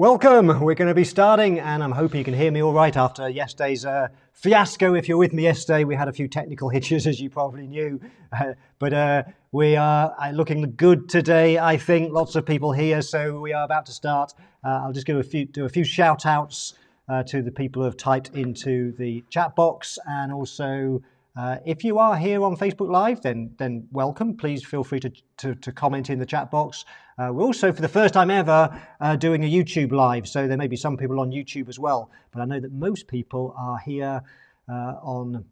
Welcome. We're going to be starting, and I'm hoping you can hear me all right after yesterday's fiasco. If you're with me yesterday, we had a few technical hitches, as you probably knew, but we are looking good today. I think lots of people here, so we are about to start. I'll just do a few shout outs to the people who have typed into the chat box, and also if you are here on Facebook Live, then welcome. Please feel free to comment in the chat box. We're also, for the first time ever, doing a YouTube Live, so there may be some people on YouTube as well, but I know that most people are here on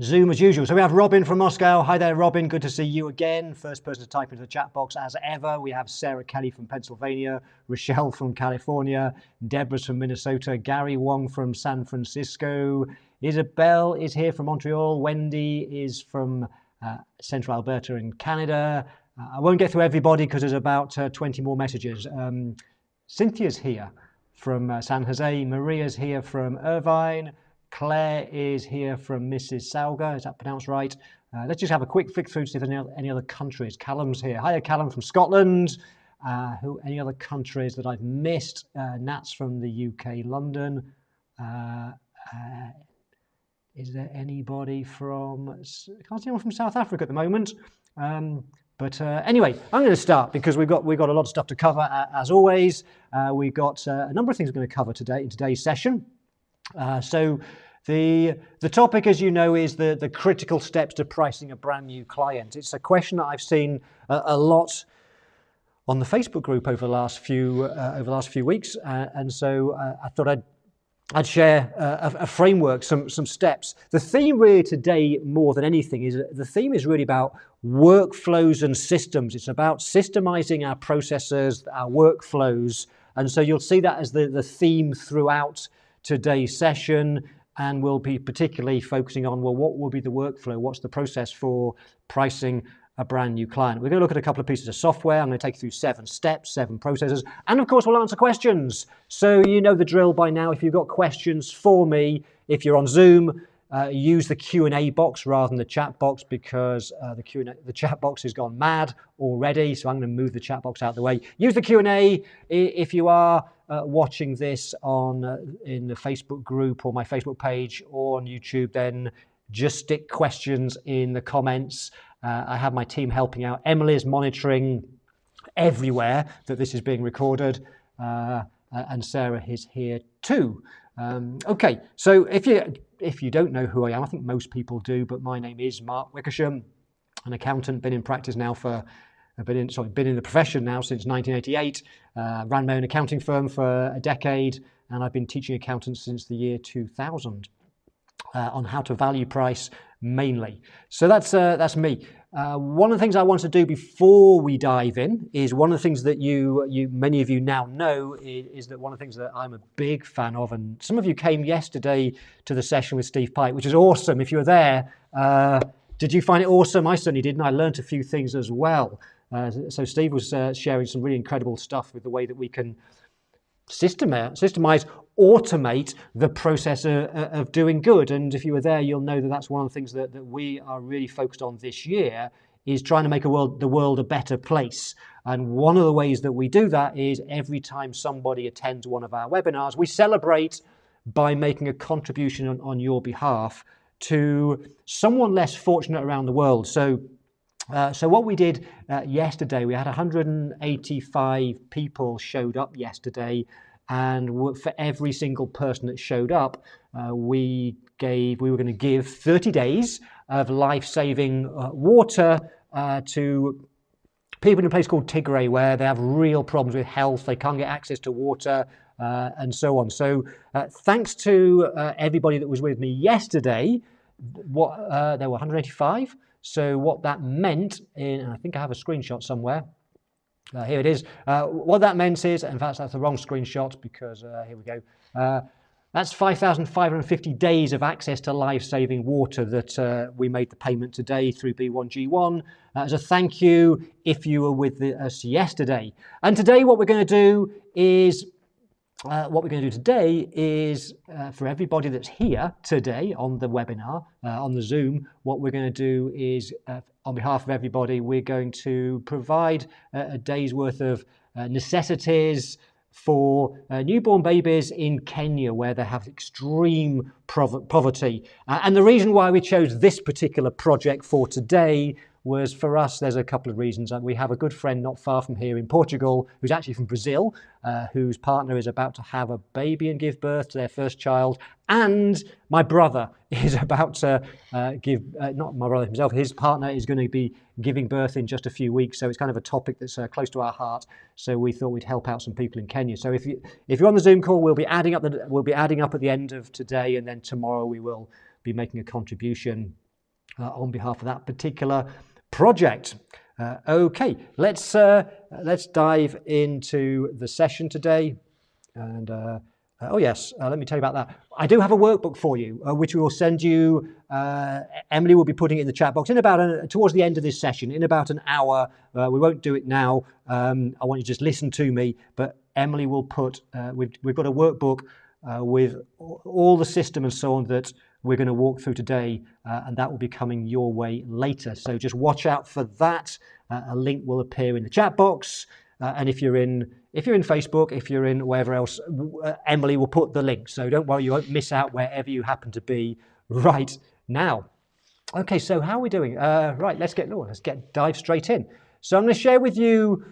Zoom as usual. So we have Robin from Moscow. Hi there, Robin. Good to see you again. First person to type into the chat box as ever. We have Sarah Kelly from Pennsylvania, Rochelle from California, Deborah's from Minnesota, Gary Wong from San Francisco, Isabel is here from Montreal, Wendy is from Central Alberta in Canada. I won't get through everybody because there's about 20 more messages. Cynthia's here from San Jose, Maria's here from Irvine, Claire is here from Mrs. Salga, is that pronounced right? Let's just have a quick flick through to see if there's any other countries. Callum's here. Hi, Callum from Scotland. Any other countries that I've missed? Nat's from the UK, London. Is there anybody from, I can't see anyone from South Africa at the moment. But anyway, I'm going to start because we've got a lot of stuff to cover as always. We've got a number of things we're going to cover today in today's session. So the topic, as you know, is the critical steps to pricing a brand new client. It's a question that I've seen a lot on the Facebook group over the last few weeks, and so I thought I'd share a framework, some steps. The theme really today, more than anything, is really about workflows and systems. It's about systemizing our processes, our workflows, and so you'll see that as the theme throughout today's session, and we'll be particularly focusing on, well, what will be the workflow? What's the process for pricing a brand new client? We're going to look at a couple of pieces of software. I'm going to take you through 7 steps, 7 processes, and of course we'll answer questions. So you know the drill by now. If you've got questions for me, if you're on Zoom, use the Q&A box rather than the chat box, because the chat box has gone mad already, so I'm going to move the chat box out of the way. Use the Q&A if you are watching this in the Facebook group or my Facebook page or on YouTube, then just stick questions in the comments. I have my team helping out. Emily's monitoring everywhere that this is being recorded, and Sarah is here too. Okay, so if you don't know who I am, I think most people do, but my name is Mark Wickersham, an accountant, been in practice now been in the profession now since 1988, ran my own accounting firm for a decade, and I've been teaching accountants since the year 2000 on how to value price mainly. So that's me. One of the things I want to do before we dive in is one of the things that many of you now know is that one of the things that I'm a big fan of, and some of you came yesterday to the session with Steve Pike, which is awesome. If you were there, did you find it awesome? I certainly did, and I learned a few things as well. So Steve was sharing some really incredible stuff with the way that we can systemize, automate the process of doing good. And if you were there, you'll know that that's one of the things that we are really focused on this year, is trying to make the world a better place. And one of the ways that we do that is every time somebody attends one of our webinars, we celebrate by making a contribution on your behalf to someone less fortunate around the world. So what we did yesterday, we had 185 people showed up yesterday, and for every single person that showed up, we were going to give 30 days of life-saving water to people in a place called Tigray, where they have real problems with health, they can't get access to water, and so on. So thanks to everybody that was with me yesterday, there were 185. So what that meant, and I think I have a screenshot somewhere. Here it is. What that meant is, in fact, that's the wrong screenshot because here we go. That's 5,550 days of access to life-saving water that we made the payment today through B1G1 as a thank you if you were with us yesterday. And today what we're going to do is for everybody that's here today on the webinar, on the Zoom, what we're going to do is, on behalf of everybody, we're going to provide a day's worth of necessities, for newborn babies in Kenya, where they have extreme poverty. And the reason why we chose this particular project for today was, for us, there's a couple of reasons. We have a good friend not far from here in Portugal, who's actually from Brazil, whose partner is about to have a baby and give birth to their first child. And my brother is about to not my brother himself, his partner is going to be giving birth in just a few weeks. So it's kind of a topic that's close to our heart. So we thought we'd help out some people in Kenya. So if you're on the Zoom call, we'll be adding up at the end of today, and then tomorrow we will be making a contribution on behalf of that particular project. Okay, let's dive into the session today. And oh yes, let me tell you about that. I do have a workbook for you, which we will send you. Emily will be putting it in the chat box towards the end of this session, in about an hour. We won't do it now. I want you to just listen to me. But Emily will put. We've got a workbook with all the system and so on that we're going to walk through today, and that will be coming your way later. So just watch out for that. A link will appear in the chat box, and if you're in Facebook, if you're in wherever else, Emily will put the link. So don't worry, you won't miss out wherever you happen to be right now. Okay, so how are we doing? Right, let's dive straight in. So I'm going to share with you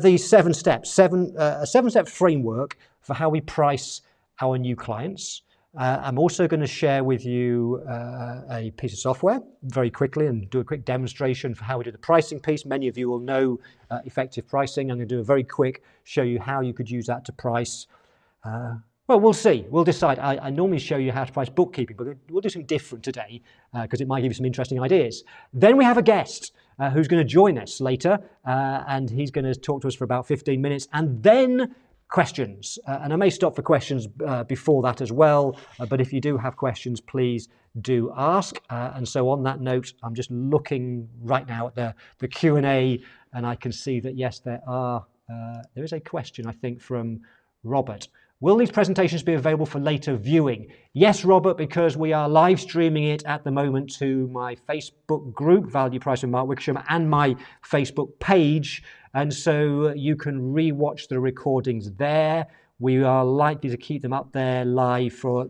these 7 steps, a 7-step framework for how we price our new clients. I'm also going to share with you a piece of software very quickly and do a quick demonstration for how we do the pricing piece. Many of you will know effective pricing. I'm going to do a very quick show you how you could use that to price. Well, we'll see. We'll decide. I normally show you how to price bookkeeping, but we'll do something different today because it might give you some interesting ideas. Then we have a guest who's going to join us later, and he's going to talk to us for about 15 minutes, and then questions. And I may stop for questions before that as well, but if you do have questions, please do ask. And so on that note, I'm just looking right now at the Q&A, and I can see that, yes, there is a question, I think, from Robert. Will these presentations be available for later viewing? Yes, Robert, because we are live streaming it at the moment to my Facebook group, Value Price with Mark Wickersham, and my Facebook page. And so you can re-watch the recordings there. We are likely to keep them up there live for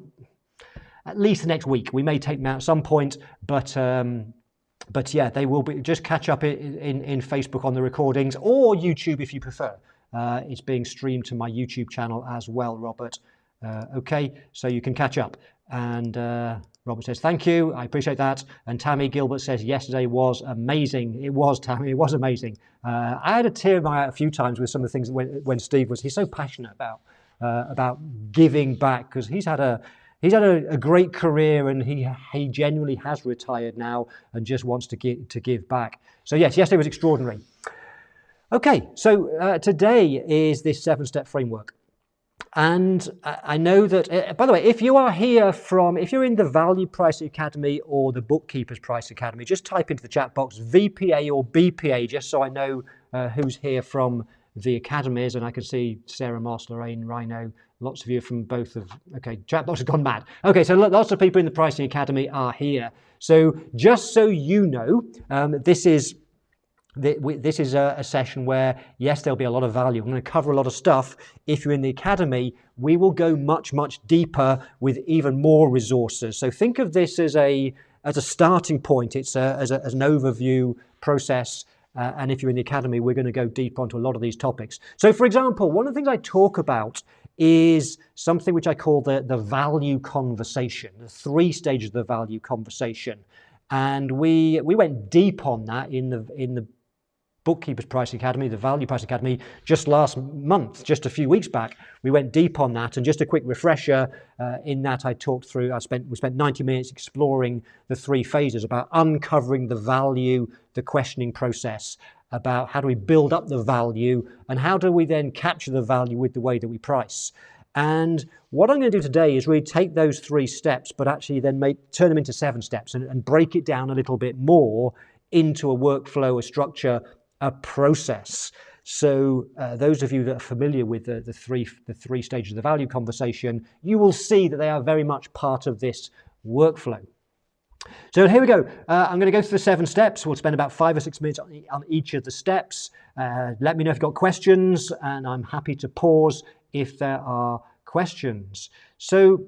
at least the next week. We may take them out at some point, but yeah, they will be. Just catch up in Facebook on the recordings, or YouTube if you prefer. It's being streamed to my YouTube channel as well, Robert. Okay, so you can catch up. And Robert says, thank you, I appreciate that. And Tammy Gilbert says, yesterday was amazing. It was, Tammy, it was amazing. I had a tear in my eye a few times with some of the things when Steve he's so passionate about giving back, because he's had a great career, and he genuinely has retired now and just wants to give back. So yes, yesterday was extraordinary. Okay, so today is this 7-step framework. And I know that, by the way, if you're in the Value Pricing Academy or the Bookkeepers Price Academy, just type into the chat box VPA or BPA, just so I know who's here from the academies. And I can see Sarah, Moss, Lorraine, Rhino, lots of you from both of, okay, chat box has gone mad. Okay, so lots of people in the Pricing Academy are here. So just so you know, this is a session where, yes, there'll be a lot of value. I'm going to cover a lot of stuff. If you're in the academy, we will go much, much deeper with even more resources. So think of this as a starting point. It's as an overview process. And if you're in the academy, we're going to go deep onto a lot of these topics. So, for example, one of the things I talk about is something which I call the value conversation, the 3 stages of the value conversation. And we went deep on that in the Bookkeepers Pricing Academy, the Value Pricing Academy, just last month, just a few weeks back. We went deep on that, and just a quick refresher, in that we spent 90 minutes exploring the 3 phases about uncovering the value, the questioning process, about how do we build up the value, and how do we then capture the value with the way that we price. And what I'm going to do today is really take those 3 steps, but actually then turn them into 7 steps and break it down a little bit more into a workflow, a structure, a process. So those of you that are familiar with the three stages of the value conversation, you will see that they are very much part of this workflow. So here we go. I'm going to go through the 7 steps. We'll spend about 5 or 6 minutes on each of the steps. Let me know if you've got questions, and I'm happy to pause if there are questions. So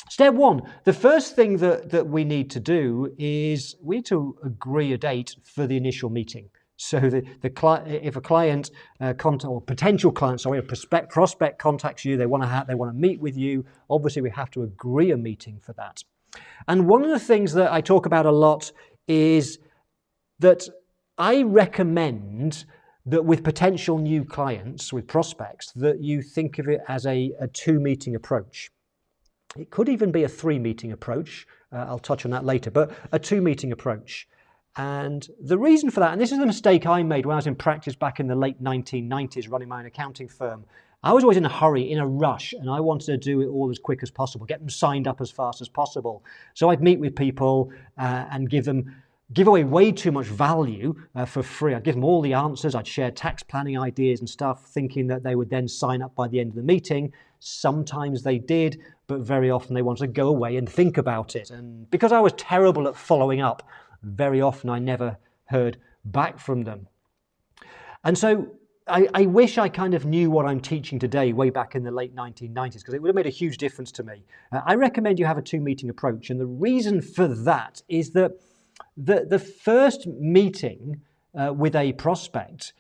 step one, the first thing that we need to do is we need to agree a date for the initial meeting. So if a client or potential client, sorry, a prospect contacts you, they want to meet with you, obviously we have to agree a meeting for that. And one of the things that I talk about a lot is that I recommend that with potential new clients, with prospects, that you think of it as a 2-meeting approach. It could even be a 3-meeting approach. I'll touch on that later, but a 2-meeting approach. And the reason for that, and this is the mistake I made when I was in practice back in the late 1990s running my own accounting firm. I was always in a hurry, in a rush, and I wanted to do it all as quick as possible, get them signed up as fast as possible. So I'd meet with people and give away way too much value for free. I'd give them all the answers. I'd share tax planning ideas and stuff, thinking that they would then sign up by the end of the meeting. Sometimes they did, but very often they wanted to go away and think about it. And because I was terrible at following up, very often I never heard back from them. And so I wish I kind of knew what I'm teaching today way back in the late 1990s, because it would have made a huge difference to me. I recommend you have a 2-meeting approach. And the reason for that is that the first meeting with a prospect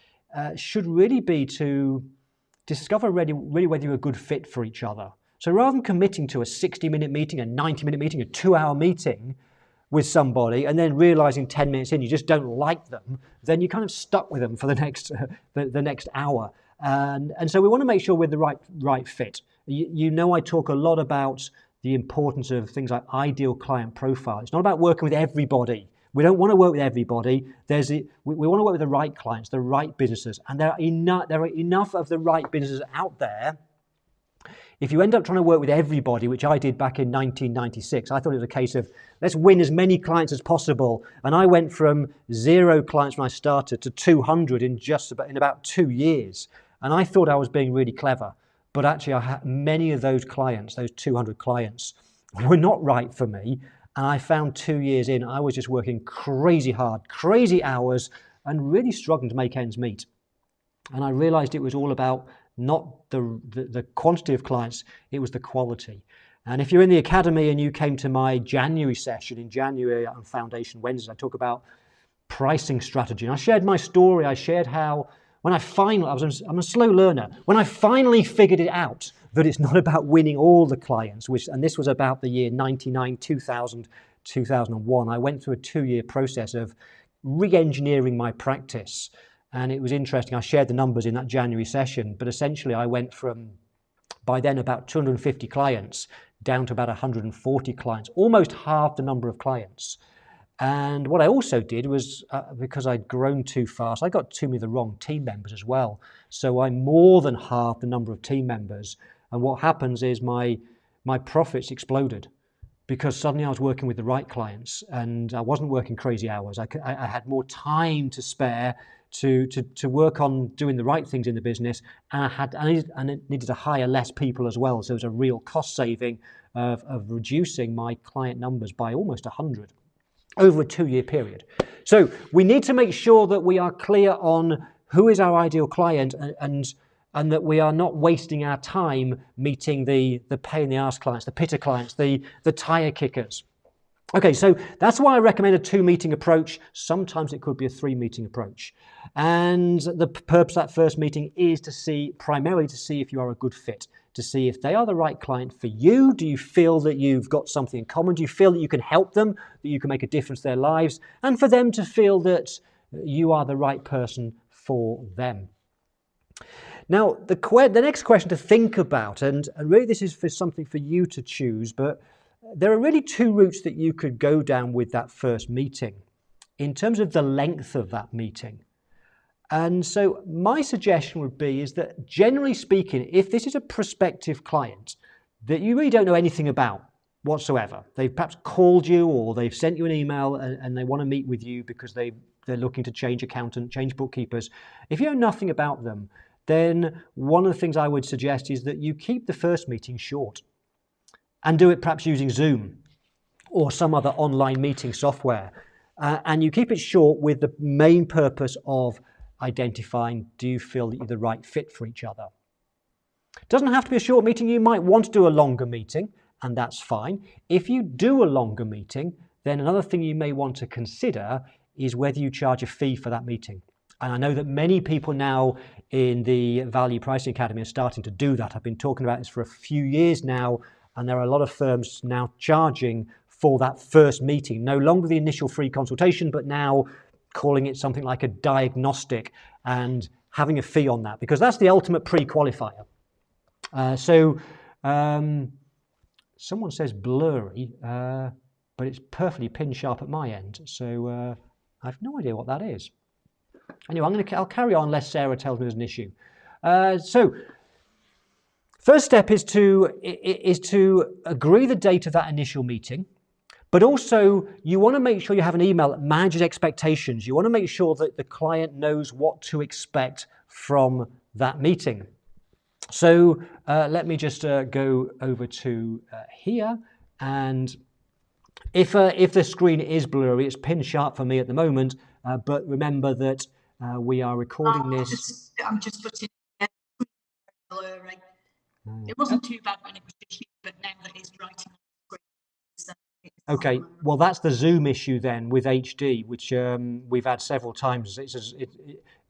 should really be to discover really whether you're a good fit for each other. So rather than committing to a 60-minute meeting, a 90-minute meeting, a 2-hour meeting with somebody and then realizing 10 minutes in you just don't like them, then you're kind of stuck with them for the next hour. And so we want to make sure we're the right fit. You know, I talk a lot about the importance of things like ideal client profile. It's not about working with everybody. We don't want to work with everybody. We want to work with the right clients, the right businesses, and there are enough of the right businesses out there. If you end up trying to work with everybody, which I did back in 1996, I thought it was a case of let's win as many clients as possible. And I went from 0 clients when I started to 200 in about 2 years. And I thought I was being really clever. But actually, I had many of those clients, those 200 clients, were not right for me. And I found 2 years in, I was just working crazy hard, crazy hours, and really struggling to make ends meet. And I realized it was all about not the quantity of clients, it was the quality. And if you're in the academy and you came to my January session in January on Foundation Wednesdays, I talk about pricing strategy. And I shared my story. I shared how when I'm a slow learner. When I finally figured it out that it's not about winning all the clients, and this was about the year 99, 2000, 2001, I went through a 2-year process of re-engineering my practice. And it was interesting. I shared the numbers in that January session, but essentially I went from, by then, about 250 clients down to about 140 clients, almost half the number of clients. And what I also did was, because I'd grown too fast, I got too many of the wrong team members as well. So I more than halved the number of team members. And what happens is my profits exploded, because suddenly I was working with the right clients and I wasn't working crazy hours. I had more time to spare to work on doing the right things in the business, and I needed to hire less people as well. So it was a real cost saving of reducing my client numbers by almost 100 over a 2-year period. So we need to make sure that we are clear on who is our ideal client and that we are not wasting our time meeting the pain in the arse clients, the pitter clients, the tire kickers. Okay, so that's why I recommend a 2-meeting approach. Sometimes it could be a 3-meeting approach. And the purpose of that first meeting is primarily to see if you are a good fit, to see if they are the right client for you. Do you feel that you've got something in common? Do you feel that you can help them, that you can make a difference to their lives? And for them to feel that you are the right person for them. Now, the next question to think about, and really this is something for you to choose, but there are really 2 routes that you could go down with that first meeting in terms of the length of that meeting. And so my suggestion would be is that, generally speaking, if this is a prospective client that you really don't know anything about whatsoever, they've perhaps called you or they've sent you an email and they want to meet with you because they're looking to change accountant, change bookkeepers. If you know nothing about them, then one of the things I would suggest is that you keep the first meeting short and do it perhaps using Zoom or some other online meeting software. And you keep it short with the main purpose of identifying, do you feel that you're the right fit for each other? Doesn't have to be a short meeting. You might want to do a longer meeting, and that's fine. If you do a longer meeting, then another thing you may want to consider is whether you charge a fee for that meeting. And I know that many people now in the Value Pricing Academy are starting to do that. I've been talking about this for a few years now, and there are a lot of firms now charging for that first meeting. No longer the initial free consultation, but now calling it something like a diagnostic and having a fee on that, because that's the ultimate pre-qualifier. Someone says blurry, but it's perfectly pin sharp at my end. So I have no idea what that is. Anyway, I'll carry on unless Sarah tells me there's an issue. So first step is to agree the date of that initial meeting. But also, you want to make sure you have an email that manages expectations. You want to make sure that the client knows what to expect from that meeting. So let me just go over to here. And if the screen is blurry, it's pin sharp for me at the moment. But remember that we are recording this. I'm just putting it blurry. It wasn't too bad when it was just you, but now that it's writing on the screen. Okay, well that's the Zoom issue then with HD, which we've had several times.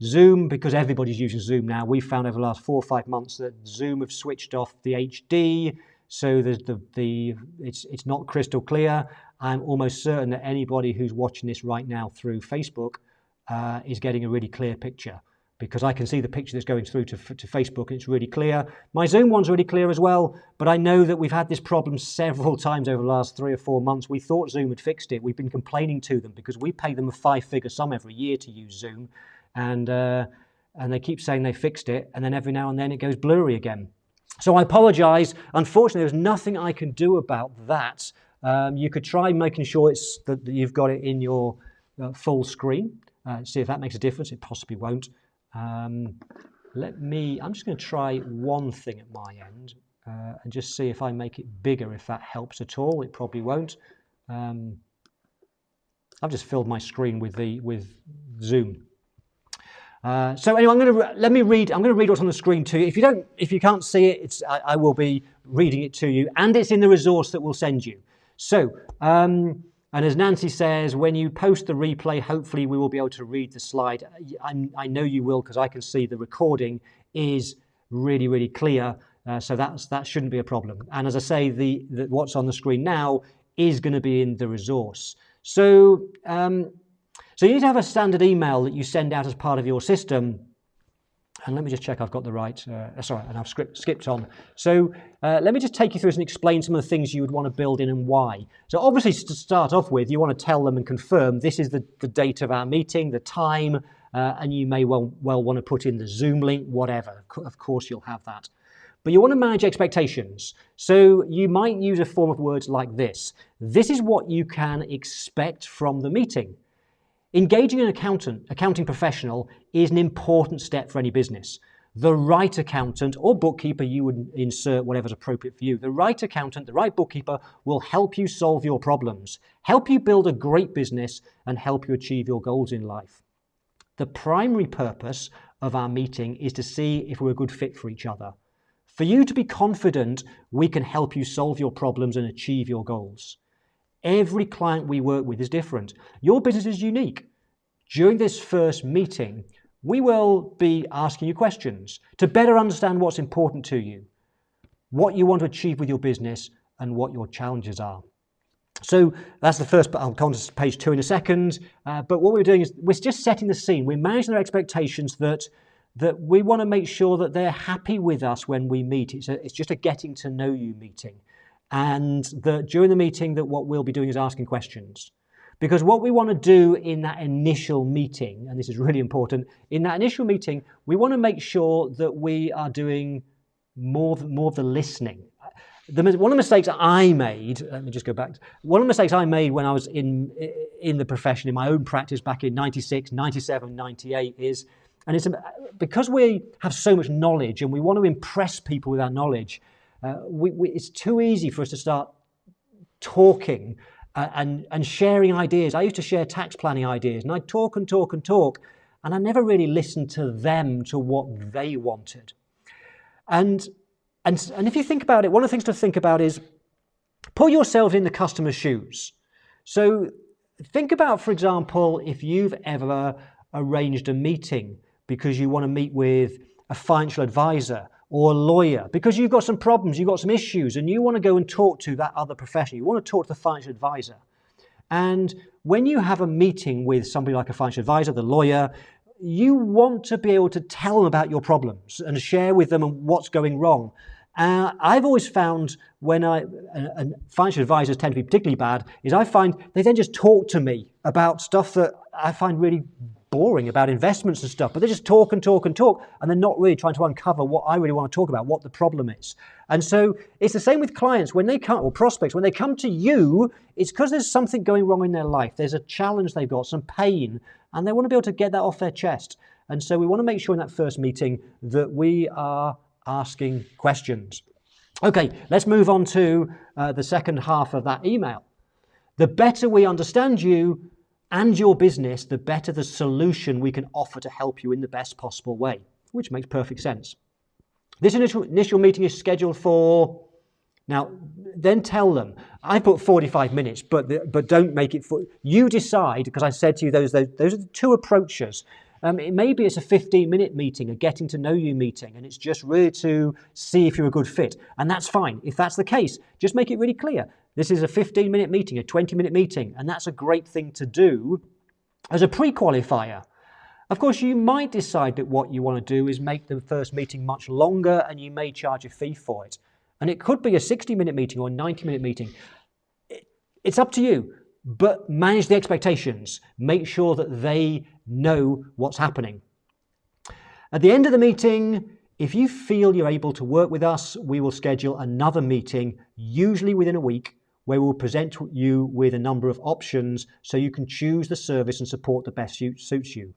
Zoom, because everybody's using Zoom now, we've found over the last 4 or 5 months that Zoom have switched off the HD, so it's not crystal clear. I'm almost certain that anybody who's watching this right now through Facebook is getting a really clear picture, because I can see the picture that's going through to Facebook and it's really clear. My Zoom one's really clear as well, but I know that we've had this problem several times over the last 3 or 4 months. We thought Zoom had fixed it. We've been complaining to them because we pay them a 5-figure sum every year to use Zoom, and they keep saying they fixed it, and then every now and then it goes blurry again. So I apologise. Unfortunately, there's nothing I can do about that. You could try making sure that you've got it in your full screen. See if that makes a difference. It possibly won't. I'm just going to try one thing at my end and just see if I make it bigger, if that helps at all. It probably won't. I've just filled my screen with Zoom. So anyway, I'm going to read what's on the screen to you. If you can't see it, I will be reading it to you, and it's in the resource that we'll send you. So, and as Nancy says, when you post the replay, hopefully we will be able to read the slide. I know you will, because I can see the recording is really, really clear. So that shouldn't be a problem. And as I say, what's on the screen now is going to be in the resource. So, so you need to have a standard email that you send out as part of your system. And let me just check I've got the right, sorry, and I've skipped on. So let me just take you through and explain some of the things you would want to build in and why. So obviously, to start off with, you want to tell them and confirm this is the date of our meeting, the time, and you may well want to put in the Zoom link, whatever. Of course, you'll have that. But you want to manage expectations. So you might use a form of words like this. This is what you can expect from the meeting. Engaging an accounting professional is an important step for any business. The right accountant or bookkeeper, you would insert whatever's appropriate for you. The right accountant, the right bookkeeper will help you solve your problems, help you build a great business, and help you achieve your goals in life. The primary purpose of our meeting is to see if we're a good fit for each other. For you to be confident we can help you solve your problems and achieve your goals. Every client we work with is different. Your business is unique. During this first meeting, we will be asking you questions to better understand what's important to you, what you want to achieve with your business, and what your challenges are. So that's the first, I'll come to page 2 in a second. But what we're doing is we're just setting the scene. We're managing their expectations that we want to make sure that they're happy with us when we meet. It's just a getting to know you meeting. And that during the meeting, that what we'll be doing is asking questions. Because what we want to do in that initial meeting, and this is really important, in that initial meeting, we want to make sure that we are doing more of the listening. One of the mistakes I made, let me just go back. One of the mistakes I made when I was in the profession, in my own practice back in 96, 97, 98 is, and it's because we have so much knowledge and we want to impress people with our knowledge, it's too easy for us to start talking and sharing ideas. I used to share tax planning ideas, and I'd talk and talk and talk, and I never really listened to them, to what they wanted. And And if you think about it, one of the things to think about is put yourself in the customer's shoes. So think about, for example, if you've ever arranged a meeting because you want to meet with a financial advisor or a lawyer because you've got some problems, you've got some issues, and you want to go and talk to that other professional. You want to talk to the financial advisor. And when you have a meeting with somebody like a financial advisor, the lawyer, you want to be able to tell them about your problems and share with them what's going wrong. I've always found when and financial advisors tend to be particularly bad, is I find they then just talk to me about stuff that I find really boring, about investments and stuff, but they just talk and talk and talk, and they're not really trying to uncover what I really want to talk about, what the problem is. And so it's the same with clients when they come, or prospects, when they come to you, it's because there's something going wrong in their life. There's a challenge they've got, some pain, and they want to be able to get that off their chest. And so we want to make sure in that first meeting that we are asking questions. Okay, let's move on to the second half of that email. The better we understand you and your business, the better the solution we can offer to help you in the best possible way, which makes perfect sense. This initial meeting is scheduled for, now then tell them, I put 45 minutes, but don't make it, you decide, because I said to you those are the two approaches. Maybe it's a 15-minute meeting, a getting to know you meeting, and it's just really to see if you're a good fit. And that's fine. If that's the case, just make it really clear. This is a 15-minute meeting, a 20-minute meeting, and that's a great thing to do as a pre-qualifier. Of course, you might decide that what you want to do is make the first meeting much longer, and you may charge a fee for it. And it could be a 60-minute meeting or a 90-minute meeting. It's up to you. But manage the expectations. Make sure that they know what's happening. At the end of the meeting, if you feel you're able to work with us, we will schedule another meeting, usually within a week, where we'll present you with a number of options so you can choose the service and support that best suits you.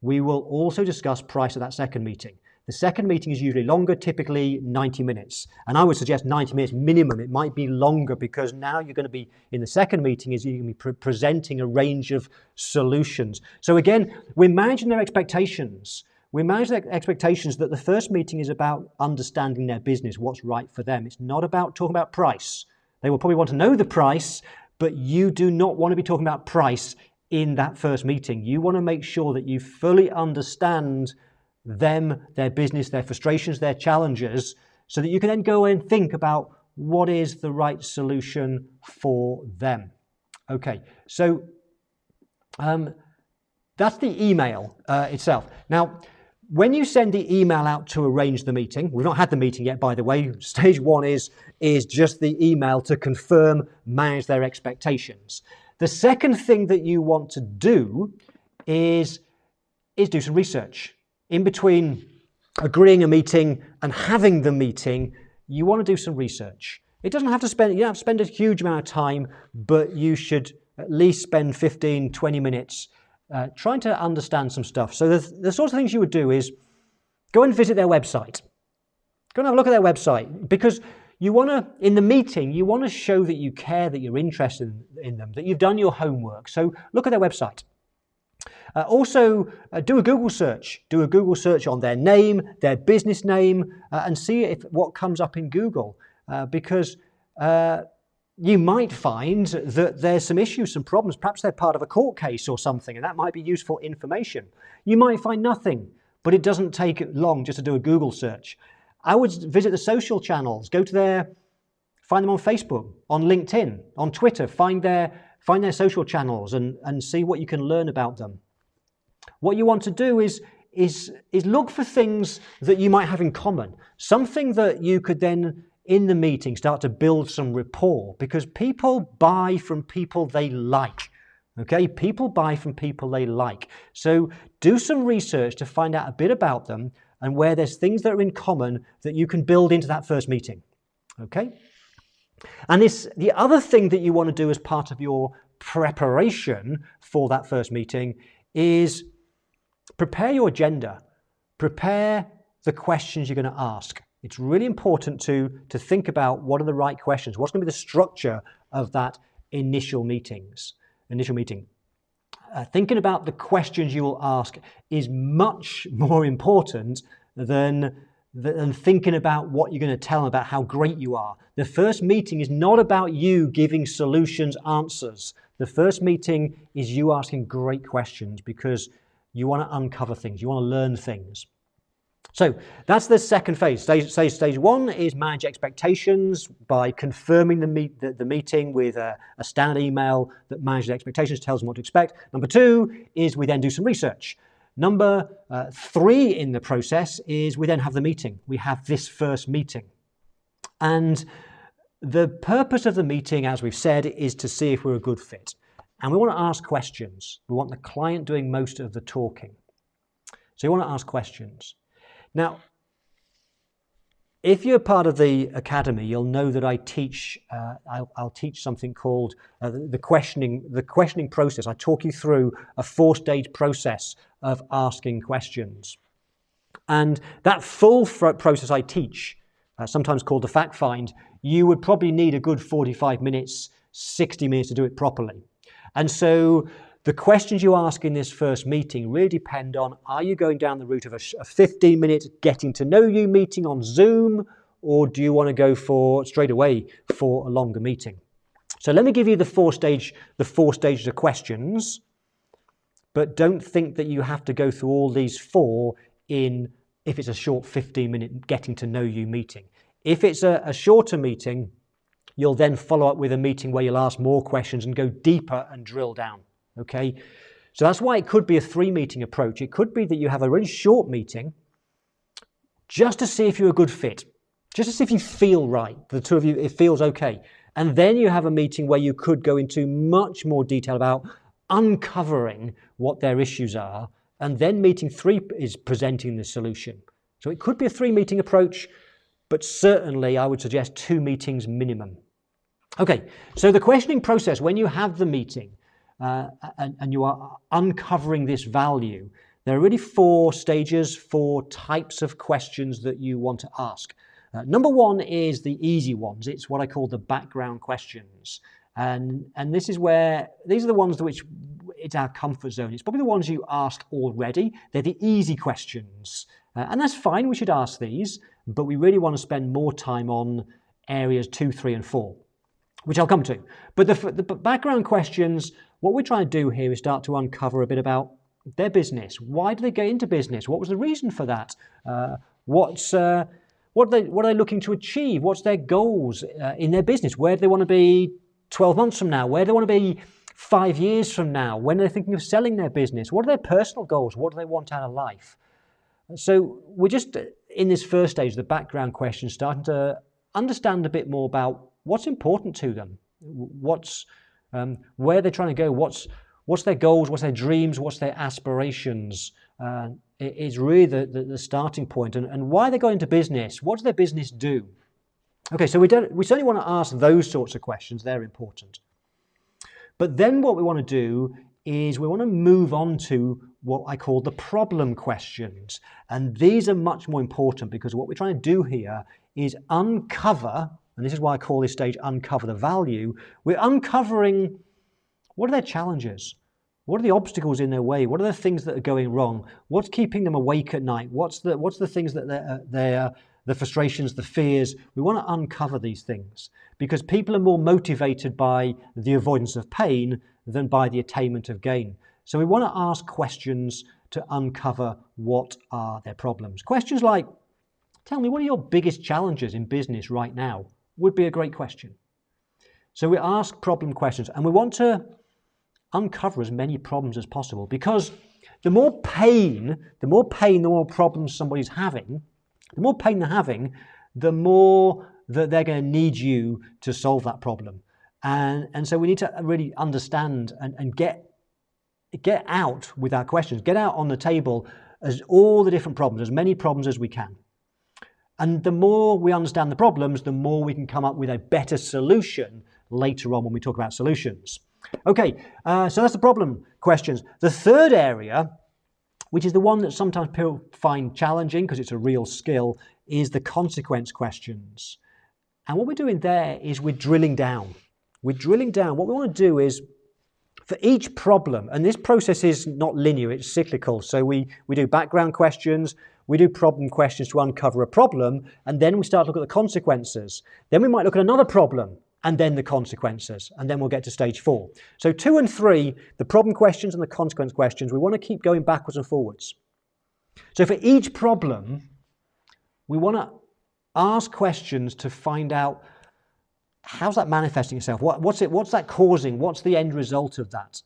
We will also discuss price at that second meeting. The second meeting is usually longer, typically 90 minutes. And I would suggest 90 minutes minimum. It might be longer because now you're going to be, in the second meeting, is you're going to be presenting a range of solutions. So again, we're managing their expectations. We manage their expectations that the first meeting is about understanding their business, what's right for them. It's not about talking about price. They will probably want to know the price, but you do not want to be talking about price in that first meeting. You want to make sure that you fully understand them, their business, their frustrations, their challenges, so that you can then go and think about what is the right solution for them. Okay, so that's the email itself. Now, when you send the email out to arrange the meeting, we've not had the meeting yet, by the way. Stage one is just the email to confirm, manage their expectations. The second thing that you want to do is do some research. In between agreeing a meeting and having the meeting, you want to do some research. It doesn't have to spend, you don't have to spend a huge amount of time, but you should at least spend 15, 20 minutes trying to understand some stuff. So the sorts of things you would do is go and visit their website. Go and have a look at their website, because you want to, in the meeting, you want to show that you care, that you're interested in them, that you've done your homework. So look at their website. Also, do a Google search. Do a Google search on their name, their business name, and see what comes up in Google. Because you might find that there's some issues, some problems. Perhaps they're part of a court case or something, and that might be useful information. You might find nothing, but it doesn't take long just to do a Google search. I would visit the social channels. Go to find them on Facebook, on LinkedIn, on Twitter. Find their social channels and see what you can learn about them. What you want to do is look for things that you might have in common. Something that you could then, in the meeting, start to build some rapport, because people buy from people they like. Okay, people buy from people they like. So do some research to find out a bit about them and where there's things that are in common that you can build into that first meeting. Okay? And the other thing that you want to do as part of your preparation for that first meeting is prepare your agenda. Prepare the questions you're going to ask. It's really important to think about what are the right questions. What's going to be the structure of that initial meeting. Thinking about the questions you will ask is much more important than and thinking about what you're going to tell them, about how great you are. The first meeting is not about you giving solutions, answers. The first meeting is you asking great questions because you want to uncover things, you want to learn things. So that's the second phase. Stage one is manage expectations by confirming the meeting with a standard email that manages expectations, tells them what to expect. Number two is we then do some research. Number three in the process is we then have the meeting. We have this first meeting. And the purpose of the meeting, as we've said, is to see if we're a good fit. And we want to ask questions. We want the client doing most of the talking. So you want to ask questions. Now, if you're part of the academy, you'll know that I teach. I'll teach something called the questioning process. I talk you through a 4-stage process of asking questions, and that full process I teach, sometimes called the fact find. You would probably need a good 45 minutes, 60 minutes to do it properly, and so. The questions you ask in this first meeting really depend on, are you going down the route of a 15-minute getting to know you meeting on Zoom, or do you want to go straight away for a longer meeting? So let me give you the 4 stages of questions, but don't think that you have to go through all these 4 if it's a short 15-minute getting to know you meeting. If it's a shorter meeting, you'll then follow up with a meeting where you'll ask more questions and go deeper and drill down. Okay, so that's why it could be a 3-meeting approach. It could be that you have a really short meeting just to see if you're a good fit, just to see if you feel right, the two of you, it feels okay. And then you have a meeting where you could go into much more detail about uncovering what their issues are. And then meeting 3 is presenting the solution. So it could be a 3-meeting approach, but certainly I would suggest 2 meetings minimum. Okay, so the questioning process, when you have the meeting, and you are uncovering this value, there are really 4 stages, 4 types of questions that you want to ask. Number 1 is the easy ones. It's what I call the background questions. And this is where, these are the ones which it's our comfort zone. It's probably the ones you asked already. They're the easy questions. And that's fine, we should ask these, but we really want to spend more time on areas 2, 3, and 4, which I'll come to. But the background questions, what we're trying to do here is start to uncover a bit about their business. Why do they get into business? What was the reason for that? What are they looking to achieve? What's their goals in their business? Where do they want to be 12 months from now? Where do they want to be 5 years from now? When are they thinking of selling their business? What are their personal goals? What do they want out of life? So we're just in this first stage, the background questions, starting to understand a bit more about what's important to them, where they're trying to go, what's their goals, what's their dreams, what's their aspirations. It is really the starting point, and why they go into business. What does their business do? Okay, so we certainly want to ask those sorts of questions. They're important. But then what we want to do is we want to move on to what I call the problem questions. And these are much more important because what we're trying to do here is uncover, and this is why I call this stage uncover the value. We're uncovering what are their challenges? What are the obstacles in their way? What are the things that are going wrong? What's keeping them awake at night? What's the things that the frustrations, the fears? We want to uncover these things because people are more motivated by the avoidance of pain than by the attainment of gain. So we want to ask questions to uncover what are their problems. Questions like, tell me, what are your biggest challenges in business right now? Would be a great question. So we ask problem questions, and we want to uncover as many problems as possible because the more pain, the more problems somebody's having, the more pain they're having, the more that they're going to need you to solve that problem. And so we need to really understand and get out with our questions, get out on the table as all the different problems, as many problems as we can. And the more we understand the problems, the more we can come up with a better solution later on when we talk about solutions. Okay, so that's the problem questions. The third area, which is the one that sometimes people find challenging because it's a real skill, is the consequence questions. And what we're doing there is we're drilling down. We're drilling down. What we want to do is, for each problem, and this process is not linear, it's cyclical. So we do background questions, we do problem questions to uncover a problem, and then we start to look at the consequences. Then we might look at another problem, and then the consequences, and then we'll get to stage 4. So 2 and 3, the problem questions and the consequence questions, we want to keep going backwards and forwards. So for each problem, we want to ask questions to find out, how's that manifesting itself? What's that causing? What's the end result of that?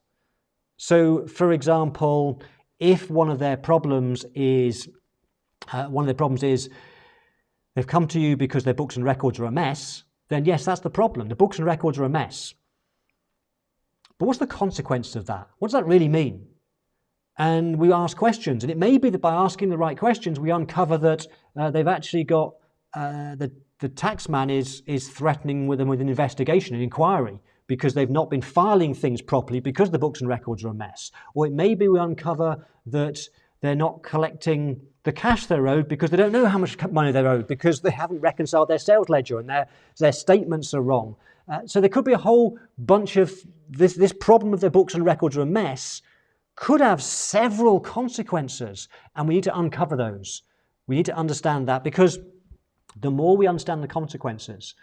So, for example, if one of their problems is they've come to you because their books and records are a mess, then yes, that's the problem. The books and records are a mess. But what's the consequence of that? What does that really mean? And we ask questions, and it may be that by asking the right questions, we uncover that they've actually got the tax man is threatening with them with an investigation, an inquiry, because they've not been filing things properly because the books and records are a mess. Or it may be we uncover that they're not collecting the cash they're owed because they don't know how much money they're owed because they haven't reconciled their sales ledger and their statements are wrong. So there could be a whole bunch of this problem of their books and records are a mess could have several consequences, and we need to uncover those. We need to understand that, because the more we understand the consequences,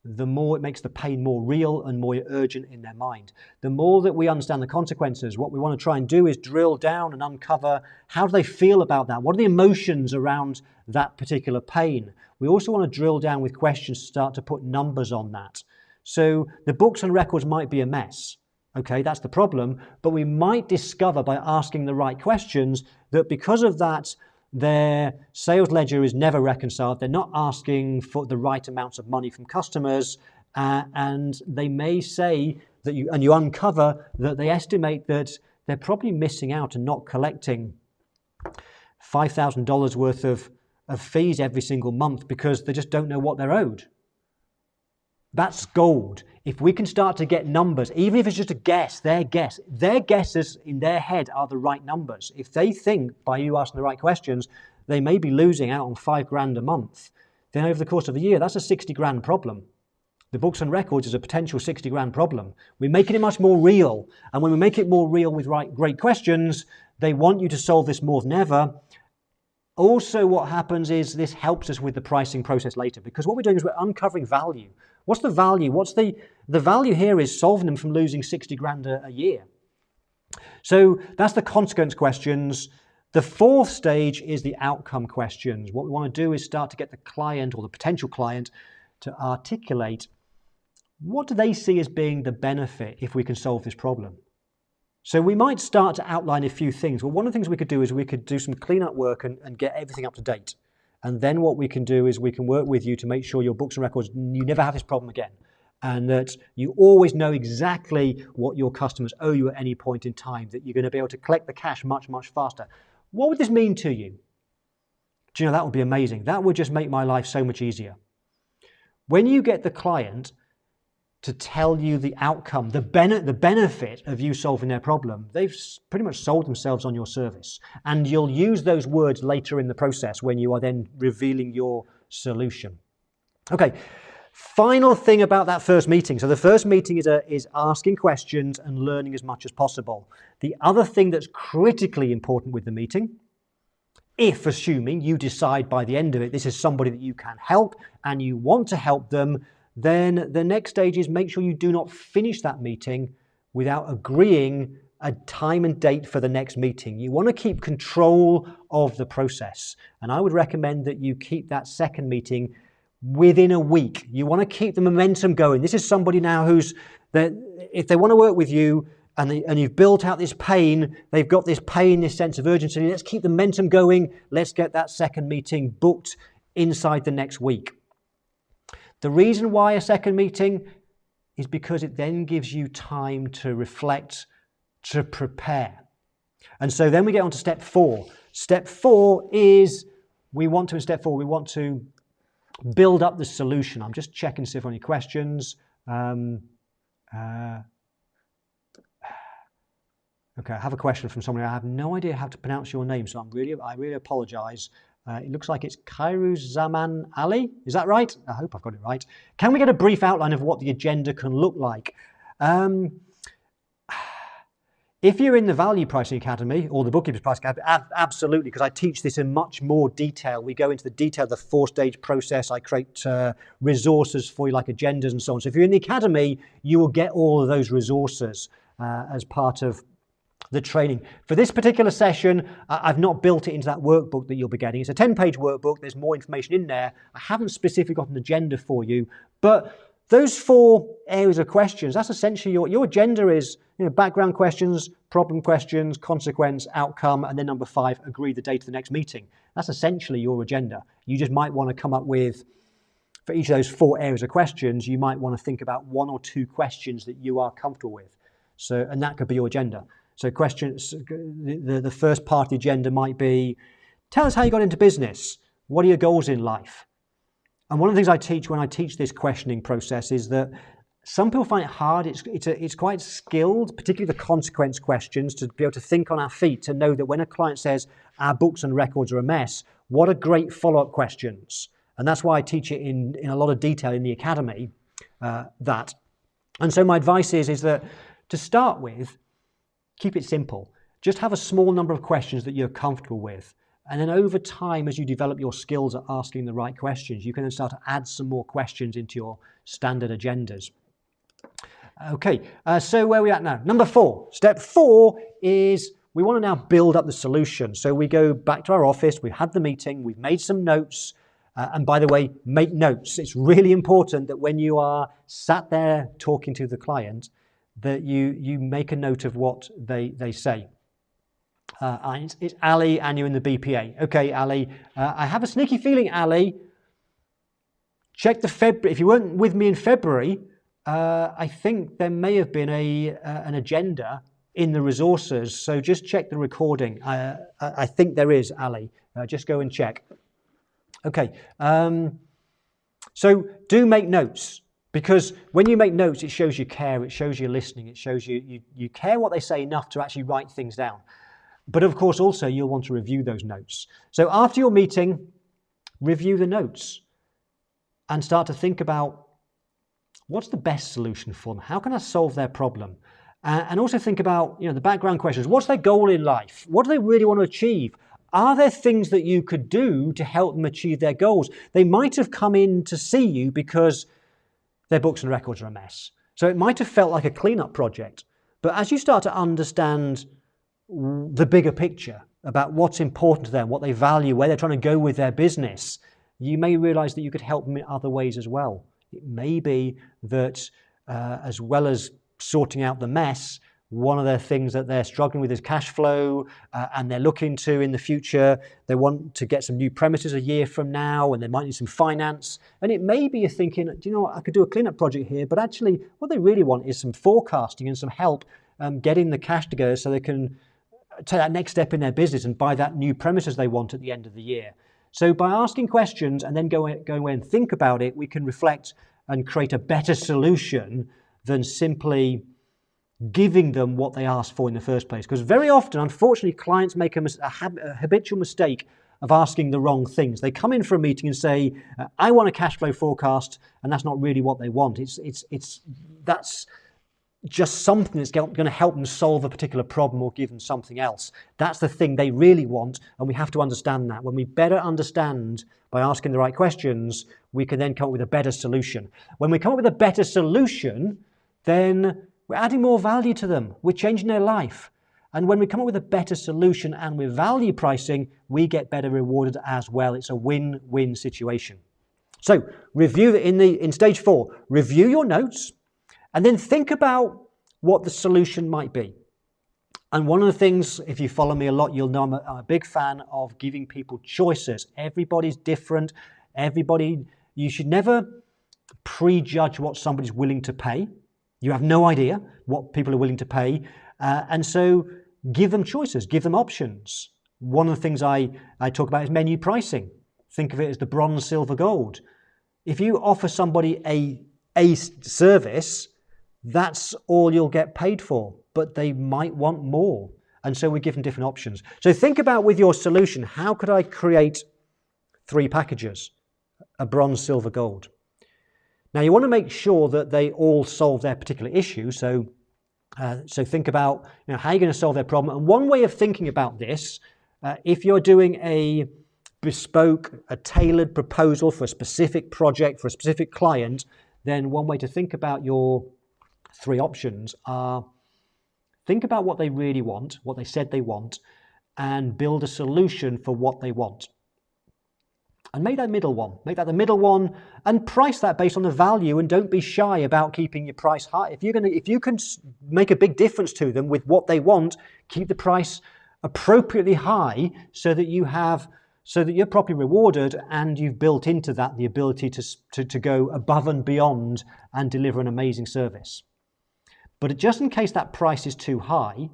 the more it makes the pain more real and more urgent in their mind. The more that we understand the consequences, what we want to try and do is drill down and uncover how do they feel about that? What are the emotions around that particular pain? We also want to drill down with questions to start to put numbers on that. So the books and records might be a mess. Okay, that's the problem. But we might discover by asking the right questions that because of that, their sales ledger is never reconciled. They're not asking for the right amounts of money from customers, and they may say that you uncover that they estimate that they're probably missing out and not collecting $5,000 worth of fees every single month because they just don't know what they're owed. That's gold. If we can start to get numbers, even if it's just a guess, their guesses in their head are the right numbers. If they think by you asking the right questions, they may be losing out on $5,000 a month, then over the course of a year, that's a $60,000 problem. The books and records is a potential $60,000 problem. We're making it much more real. And when we make it more real with great questions, they want you to solve this more than ever. Also, what happens is this helps us with the pricing process later, because what we're doing is we're uncovering value. What's the value? The value here is solving them from losing $60,000 a year. So that's the consequence questions. The fourth stage is the outcome questions. What we want to do is start to get the client or the potential client to articulate what do they see as being the benefit if we can solve this problem. So we might start to outline a few things. Well, one of the things we could do is we could do some cleanup work and get everything up to date. And then what we can do is we can work with you to make sure your books and records, you never have this problem again. And that you always know exactly what your customers owe you at any point in time, that you're going to be able to collect the cash much, much faster. What would this mean to you? Do you know, that would be amazing. That would just make my life so much easier. When you get the client to tell you the outcome, the benefit of you solving their problem, they've pretty much sold themselves on your service. And you'll use those words later in the process when you are then revealing your solution. Okay, final thing about that first meeting. So the first meeting is asking questions and learning as much as possible. The other thing that's critically important with the meeting, if assuming you decide by the end of it, this is somebody that you can help and you want to help them, then the next stage is make sure you do not finish that meeting without agreeing a time and date for the next meeting. You want to keep control of the process. And I would recommend that you keep that second meeting within a week. You want to keep the momentum going. This is somebody now if they want to work with you and you've built out this pain, they've got this pain, this sense of urgency. Let's keep the momentum going. Let's get that second meeting booked inside the next week. The reason why a second meeting is because it then gives you time to reflect, to prepare. And so then we get on to step 4. Step 4 is we want to build up the solution. I'm just checking to see if there are any questions. Okay, I have a question from somebody. I have no idea how to pronounce your name, so I really apologize. It looks like it's Kairu Zaman Ali. Is that right? I hope I've got it right. Can we get a brief outline of what the agenda can look like? If you're in the Value Pricing Academy or the Bookkeepers Pricing Academy, absolutely, because I teach this in much more detail. We go into the detail of the 4-stage process. I create resources for you like agendas and so on. So if you're in the academy, you will get all of those resources as part of the training. For this particular session, I've not built it into that workbook that you'll be getting. It's a 10-page workbook. There's more information in there. I haven't specifically got an agenda for you, but those 4 areas of questions, that's essentially your agenda is, background questions, problem questions, consequence, outcome, and then number 5, agree the date of the next meeting. That's essentially your agenda. You just might want to come up with, for each of those 4 areas of questions, you might want to think about 1 or 2 questions that you are comfortable with. So, and that could be your agenda. So questions, the first part of the agenda might be, tell us how you got into business. What are your goals in life? And one of the things I teach when I teach this questioning process is that some people find it hard. It's quite skilled, particularly the consequence questions, to be able to think on our feet, to know that when a client says our books and records are a mess, what are great follow-up questions? And that's why I teach it in a lot of detail in the academy, that. And so my advice is that to start with, keep it simple. Just have a small number of questions that you're comfortable with. And then over time, as you develop your skills at asking the right questions, you can then start to add some more questions into your standard agendas. Okay, so where are we at now? Number 4. Step 4 is we want to now build up the solution. So we go back to our office, we've had the meeting, we've made some notes. And by the way, make notes. It's really important that when you are sat there talking to the client, that you make a note of what they say. It's Ali and you're in the BPA. Okay, Ali, I have a sneaky feeling, Ali, check the February. If you weren't with me in February, I think there may have been an agenda in the resources. So just check the recording. I think there is, Ali. Just go and check. Okay, so do make notes. Because when you make notes, it shows you care, it shows you're listening, it shows you care what they say enough to actually write things down. But of course, also, you'll want to review those notes. So after your meeting, review the notes and start to think about what's the best solution for them? How can I solve their problem? And also think about the background questions. What's their goal in life? What do they really want to achieve? Are there things that you could do to help them achieve their goals? They might have come in to see you because their books and records are a mess. So it might have felt like a cleanup project. But as you start to understand the bigger picture about what's important to them, what they value, where they're trying to go with their business, you may realize that you could help them in other ways as well. It may be that as well as sorting out the mess, one of the things that they're struggling with is cash flow, and they're looking to, in the future, they want to get some new premises a year from now, and they might need some finance. And it may be you're thinking, do you know what, I could do a cleanup project here, but actually what they really want is some forecasting and some help getting the cash together so they can take that next step in their business and buy that new premises they want at the end of the year. So by asking questions and then going away and think about it, we can reflect and create a better solution than simply giving them what they asked for in the first place. Because very often, unfortunately, clients make a habitual mistake of asking the wrong things. They come in for a meeting and say, I want a cash flow forecast, and that's not really what they want. That's just something that's going to help them solve a particular problem or give them something else. That's the thing they really want, and we have to understand that. When we better understand by asking the right questions, we can then come up with a better solution. When we come up with a better solution, then we're adding more value to them. We're changing their life. And when we come up with a better solution and with value pricing, we get better rewarded as well. It's a win-win situation. So review in stage 4, review your notes and then think about what the solution might be. And one of the things, if you follow me a lot, you'll know I'm a big fan of giving people choices. Everybody's different. You should never prejudge what somebody's willing to pay. You have no idea what people are willing to pay. And so give them choices, give them options. One of the things I talk about is menu pricing. Think of it as the bronze, silver, gold. If you offer somebody a service, that's all you'll get paid for, but they might want more. And so we give them different options. So think about with your solution, how could I create 3 packages, a bronze, silver, gold? Now you want to make sure that they all solve their particular issue. So So think about how you're going to solve their problem. And one way of thinking about this, if you're doing a bespoke, a tailored proposal for a specific project, for a specific client, then one way to think about your 3 options are think about what they really want, what they said they want, and build a solution for what they want. And make that the middle one, and price that based on the value, and don't be shy about keeping your price high. If you can make a big difference to them with what they want, keep the price appropriately high so that you're properly rewarded, and you've built into that the ability to go above and beyond and deliver an amazing service. But just in case that price is too high,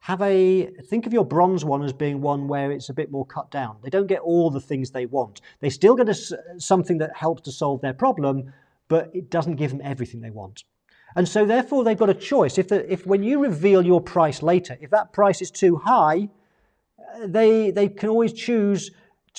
think of your bronze one as being one where it's a bit more cut down. They don't get all the things they want. They still get something that helps to solve their problem, but it doesn't give them everything they want. And so therefore they've got a choice. If when you reveal your price later, if that price is too high, they can always choose.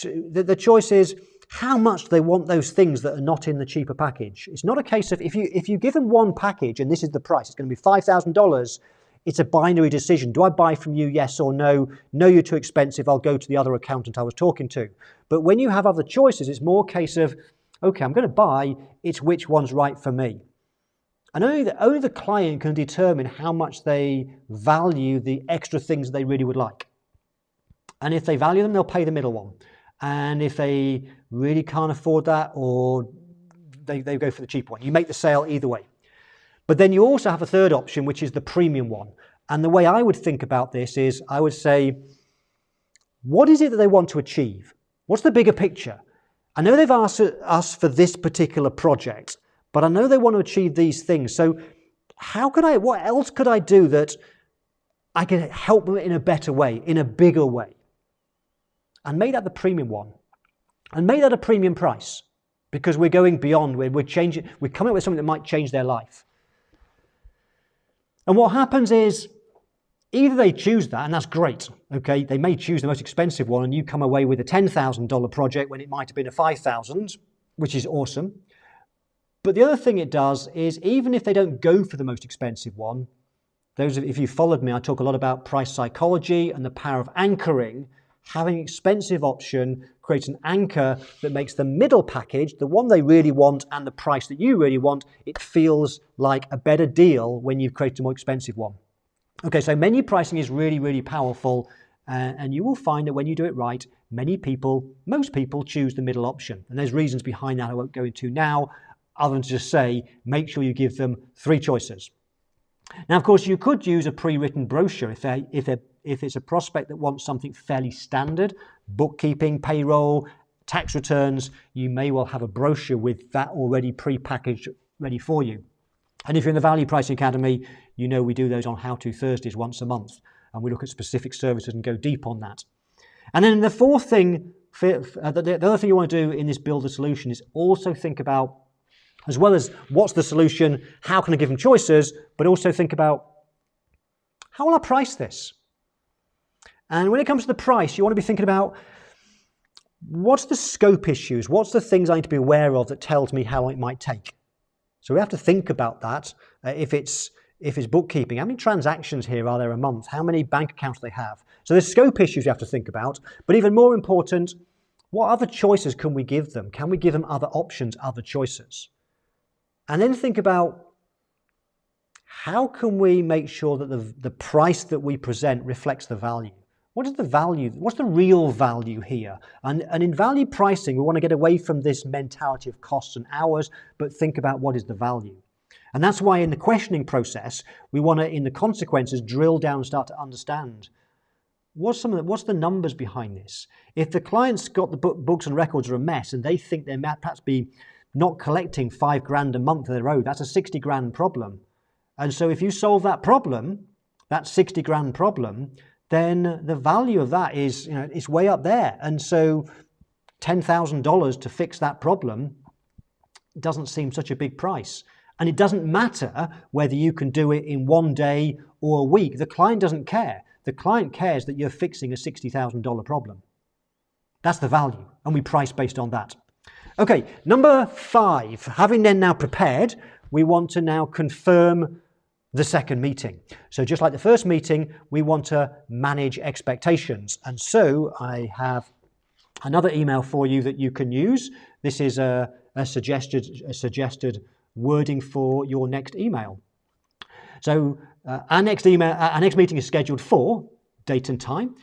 The choice is how much they want those things that are not in the cheaper package. It's not a case of if you give them one package and this is the price, it's going to be $5,000. It's a binary decision. Do I buy from you, yes or no? No, you're too expensive. I'll go to the other accountant I was talking to. But when you have other choices, it's more a case of, okay, I'm going to buy, it's which one's right for me. And only the client can determine how much they value the extra things they really would like. And if they value them, they'll pay the middle one. And if they really can't afford that, or they go for the cheap one. You make the sale either way. But then you also have a third option, which is the premium one. And the way I would think about this is I would say, what is it that they want to achieve? What's the bigger picture? I know they've asked us for this particular project, but I know they want to achieve these things. So what else could I do that I can help them in a better way, in a bigger way? And make that the premium one. And make that a premium price, because we're going beyond, we're coming up with something that might change their life. And what happens is either they choose that, and that's great, okay? They may choose the most expensive one and you come away with a $10,000 project when it might have been a $5,000, which is awesome. But the other thing it does is even if they don't go for the most expensive one, if you followed me, I talk a lot about price psychology and the power of anchoring. Having an expensive option creates an anchor that makes the middle package, the one they really want and the price that you really want, it feels like a better deal when you've created a more expensive one. Okay, so menu pricing is really, really powerful, and you will find that when you do it right, most people choose the middle option. And there's reasons behind that I won't go into now, other than to just say, make sure you give them 3 choices. Now, of course, you could use a pre-written brochure if it's a prospect that wants something fairly standard, bookkeeping, payroll, tax returns. You may well have a brochure with that already pre-packaged, ready for you. And if you're in the Value Pricing Academy, you know we do those on How To Thursdays once a month, and we look at specific services and go deep on that. And then the fourth thing, the other thing you want to do in this build a solution is also think about, as well as what's the solution, how can I give them choices, but also think about how will I price this? And when it comes to the price, you want to be thinking about what's the scope issues, what's the things I need to be aware of that tells me how long it might take. So we have to think about that. If it's bookkeeping, how many transactions here are there a month? How many bank accounts do they have? So there's scope issues you have to think about. But even more important, what other choices can we give them? Can we give them other options, other choices? And then think about how can we make sure that the price that we present reflects the value? What is the value? What's the real value here? And in value pricing, we want to get away from this mentality of costs and hours, but think about what is the value. And that's why in the questioning process, we want to, in the consequences, drill down and start to understand what's the numbers behind this. If the client's got the books and records are a mess and they think they might perhaps be not collecting $5,000 a month of their own, that's a $60,000 problem. And so if you solve that problem, that $60,000 problem, then the value of that is, it's way up there. And so $10,000 to fix that problem doesn't seem such a big price. And it doesn't matter whether you can do it in one day or a week. The client doesn't care. The client cares that you're fixing a $60,000 problem. That's the value, and we price based on that. Okay, number 5, having then now prepared, we want to now confirm the second meeting. So just like the first meeting, we want to manage expectations. And so I have another email for you that you can use. This is a suggested wording for your next email. So our next meeting is scheduled for date and time.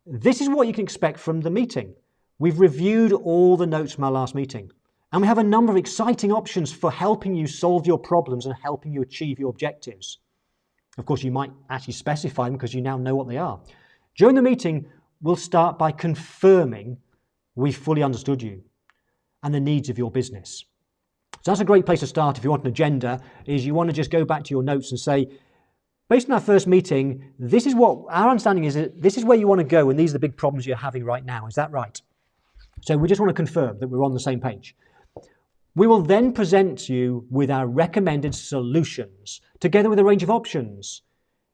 This is what you can expect from the meeting. We've reviewed all the notes from our last meeting, and we have a number of exciting options for helping you solve your problems and helping you achieve your objectives. Of course, you might actually specify them because you now know what they are. During the meeting, we'll start by confirming we fully understood you and the needs of your business. So that's a great place to start if you want an agenda, is you want to just go back to your notes and say, based on our first meeting, this is what our understanding is, this is where you want to go and these are the big problems you're having right now. Is that right? So we just want to confirm that we're on the same page. We will then present you with our recommended solutions together with a range of options.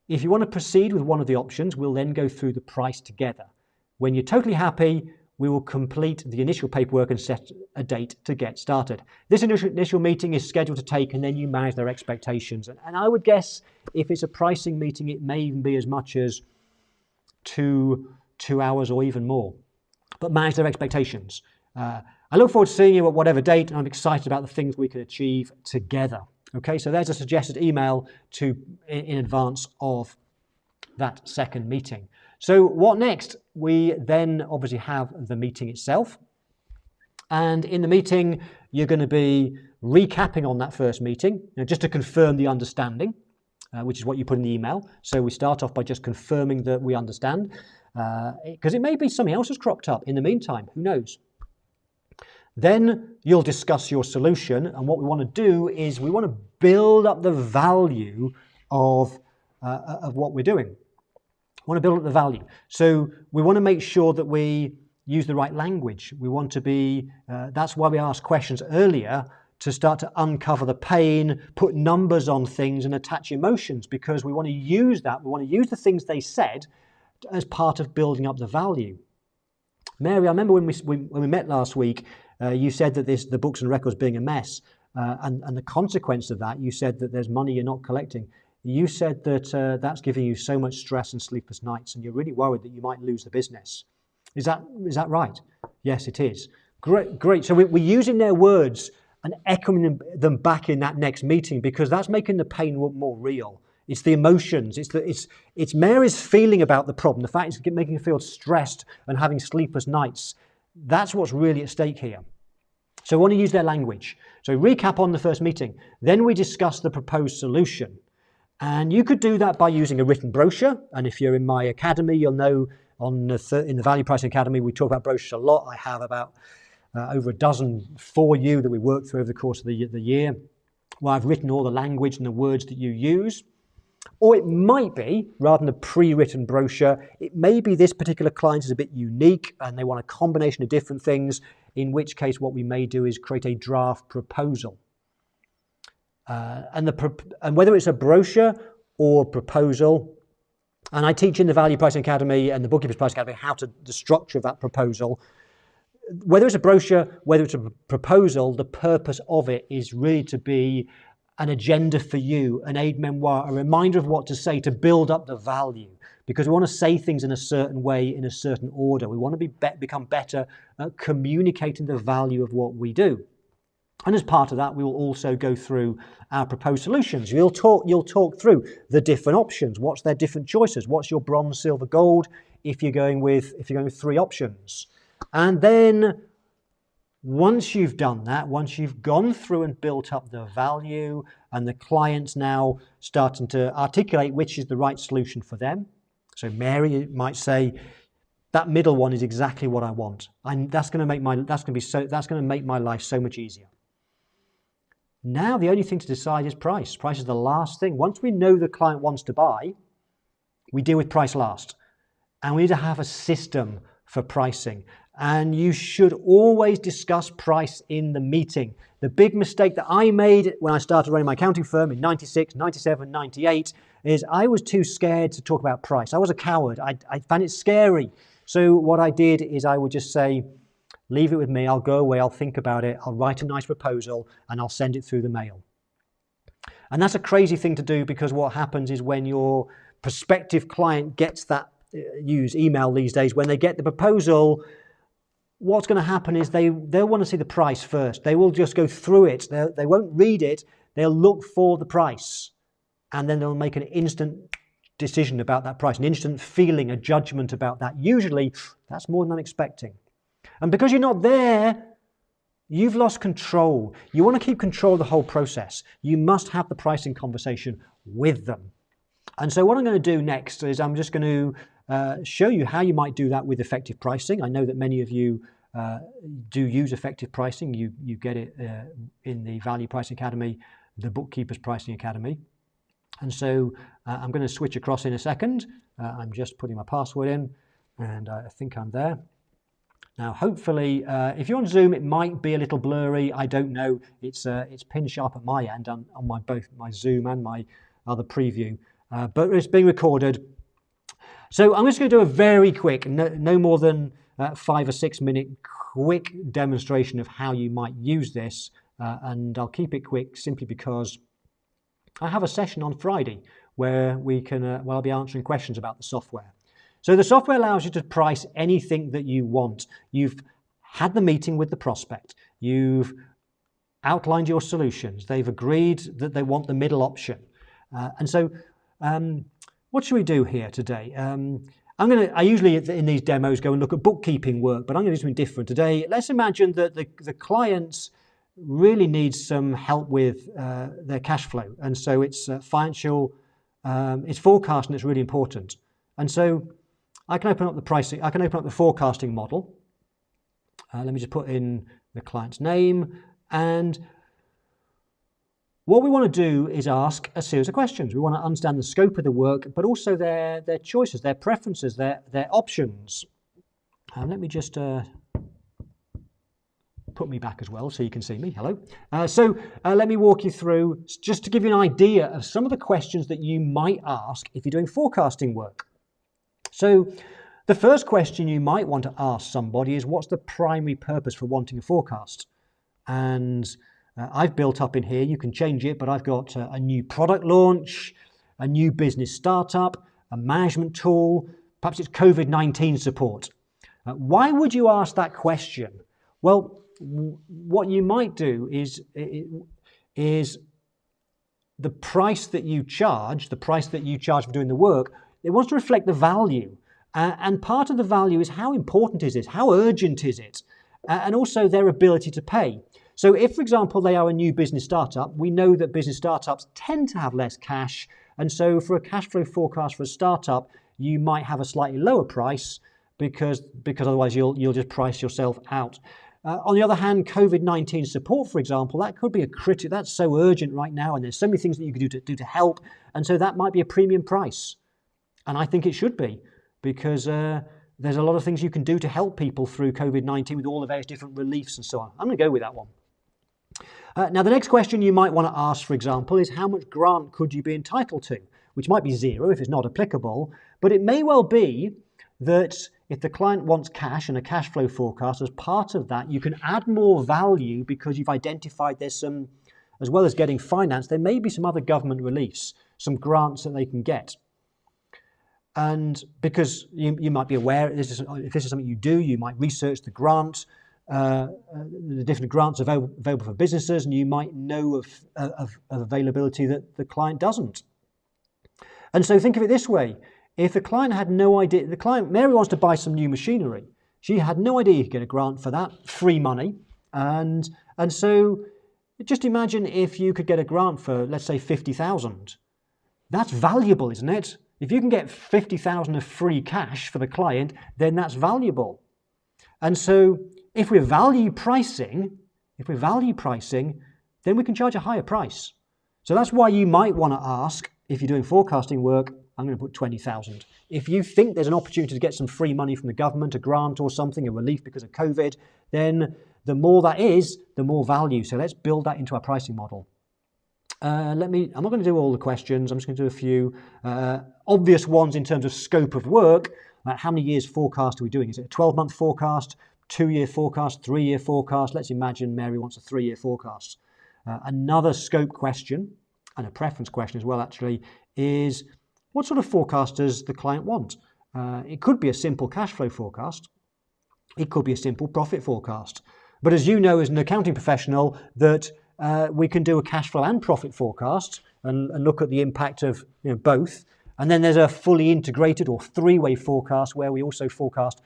If you want to proceed with one of the options, we'll then go through the price together. When you're totally happy, we will complete the initial paperwork and set a date to get started. This initial meeting is scheduled to take, and then you manage their expectations. And I would guess if it's a pricing meeting, it may even be as much as two hours or even more. But manage their expectations. I look forward to seeing you at whatever date, and I'm excited about the things we can achieve together. Okay, so there's a suggested email in advance of that second meeting. So what next? We then obviously have the meeting itself. And in the meeting, you're going to be recapping on that first meeting, just to confirm the understanding, which is what you put in the email. So we start off by just confirming that we understand, because it may be something else has cropped up in the meantime, who knows? Then you'll discuss your solution, and what we want to do is we want to build up the value of what we're doing. We want to build up the value. So we want to make sure that we use the right language. We want to be, that's why we asked questions earlier, to start to uncover the pain, put numbers on things and attach emotions, because we want to use that. We want to use the things they said as part of building up the value. Mary, I remember when we met last week, you said that the books and records being a mess, and the consequence of that, you said that there's money you're not collecting. You said that that's giving you so much stress and sleepless nights, and you're really worried that you might lose the business. Is that right? Yes, it is. Great. So we're using their words and echoing them back in that next meeting, because that's making the pain look more real. It's the emotions. It's Mary's feeling about the problem. The fact it's making her feel stressed and having sleepless nights. That's what's really at stake here. So we want to use their language. So recap on the first meeting. Then we discuss the proposed solution. And you could do that by using a written brochure. And if you're in my academy, you'll know in the Value Pricing Academy, we talk about brochures a lot. I have about over a dozen for you that we work through over the course of the year, where I've written all the language and the words that you use. Or it might be, rather than a pre-written brochure, it may be this particular client is a bit unique and they want a combination of different things, in which case what we may do is create a draft proposal. And whether it's a brochure or proposal, and I teach in the Value Pricing Academy and the Bookkeepers Pricing Academy the structure of that proposal. Whether it's a brochure, whether it's a proposal, the purpose of it is really to be an agenda for you, an aide-memoire, a reminder of what to say to build up the value. Because we want to say things in a certain way, in a certain order. We want to become better at communicating the value of what we do. And as part of that, we will also go through our proposed solutions. You'll talk through the different options. What's their different choices? What's your bronze, silver, gold? If you're going with 3 options, and then once you've done that, once you've gone through and built up the value, and the client's now starting to articulate which is the right solution for them. So Mary might say, that middle one is exactly what I want. That's going to make my life so much easier. Now the only thing to decide is price. Price is the last thing. Once we know the client wants to buy, we deal with price last. And we need to have a system for pricing. And you should always discuss price in the meeting. The big mistake that I made when I started running my accounting firm in 96, 97, 98 is I was too scared to talk about price. I was a coward. I found it scary. So what I did is I would just say, leave it with me, I'll go away, I'll think about it, I'll write a nice proposal, and I'll send it through the mail. And that's a crazy thing to do, because what happens is when your prospective client gets that, use email these days, when they get the proposal, what's going to happen is they'll want to see the price first. They will just go through it. They won't read it. They'll look for the price, and then they'll make an instant decision about that price, an instant feeling, a judgment about that. Usually that's more than I'm expecting. And because you're not there, you've lost control. You want to keep control of the whole process. You must have the pricing conversation with them. And so what I'm going to do next is I'm just going to show you how you might do that with effective pricing. I know that many of you do use effective pricing. You get it in the Value Pricing Academy, the Bookkeeper's Pricing Academy. And so I'm going to switch across in a second. I'm just putting my password in, and I think I'm there. Now, hopefully, if you're on Zoom, it might be a little blurry. I don't know. It's pin sharp at my end on both my Zoom and my other preview, but it's being recorded. So I'm just going to do a very quick, no more than 5 or 6 minute quick demonstration of how you might use this, and I'll keep it quick simply because I have a session on Friday where we can, well, I'll be answering questions about the software. So the software allows you to price anything that you want. You've had the meeting with the prospect. You've outlined your solutions. They've agreed that they want the middle option. And so what should we do here today? I usually in these demos go and look at bookkeeping work, but I'm going to do something different today. Let's imagine that the clients really needs some help with their cash flow, and so it's financial, it's forecasting that's really important. And so I can open up the pricing, I can open up the forecasting model. Let me just put in the client's name, and what we want to do is ask a series of questions. We want to understand the scope of the work, but also their choices, their preferences, their options. Let me just put me back as well so you can see me. Hello. Let me walk you through, just to give you an idea of some of the questions that you might ask if you're doing forecasting work. So the first question you might want to ask somebody is, what's the primary purpose for wanting a forecast? And I've built up in here, you can change it, but I've got a new product launch, a new business startup, a management tool, perhaps it's COVID-19 support. Why would you ask that question? Well, what you might do is the price that you charge, for doing the work, it wants to reflect the value. And part of the value is how important is it? How urgent is it? And also their ability to pay. So if, for example, they are a new business startup, we know that business startups tend to have less cash. And so for a cash flow forecast for a startup, you might have a slightly lower price because otherwise you'll just price yourself out. On the other hand, COVID-19 support, for example, that could be that's so urgent right now, and there's so many things that you could do to help, and so that might be a premium price. And I think it should be, because there's a lot of things you can do to help people through COVID-19 with all the various different reliefs and so on. I'm going to go with that one. Now, the next question you might want to ask, for example, is how much grant could you be entitled to? Which might be 0 if it's not applicable, but it may well be that if the client wants cash and a cash flow forecast, as part of that, you can add more value because you've identified there's some, as well as getting finance, there may be some other government reliefs, some grants that they can get. And because you might be aware, if this is something you do, you might research the grant, the different grants available for businesses, and you might know of availability that the client doesn't. And so think of it this way. If the client had no idea, Mary wants to buy some new machinery. She had no idea you could get a grant for that, free money. And so just imagine if you could get a grant for, let's say, 50,000. That's valuable, isn't it? If you can get 50,000 of free cash for the client, then that's valuable. And so if we're value pricing, then we can charge a higher price. So that's why you might want to ask, if you're doing forecasting work, I'm going to put 20,000. If you think there's an opportunity to get some free money from the government, a grant or something, a relief because of COVID, then the more that is, the more value. So let's build that into our pricing model. I'm not going to do all the questions. I'm just going to do a few obvious ones in terms of scope of work. How many years forecast are we doing? Is it a 12-month forecast, 2-year forecast, 3-year forecast? Let's imagine Mary wants a 3-year forecast. Another scope question. and a preference question as well actually, is what sort of forecast does the client want? It could be a simple cash flow forecast. It could be a simple profit forecast. But as you know as an accounting professional, that we can do a cash flow and profit forecast and look at the impact of both. And then there's a fully integrated or three-way forecast where we also forecast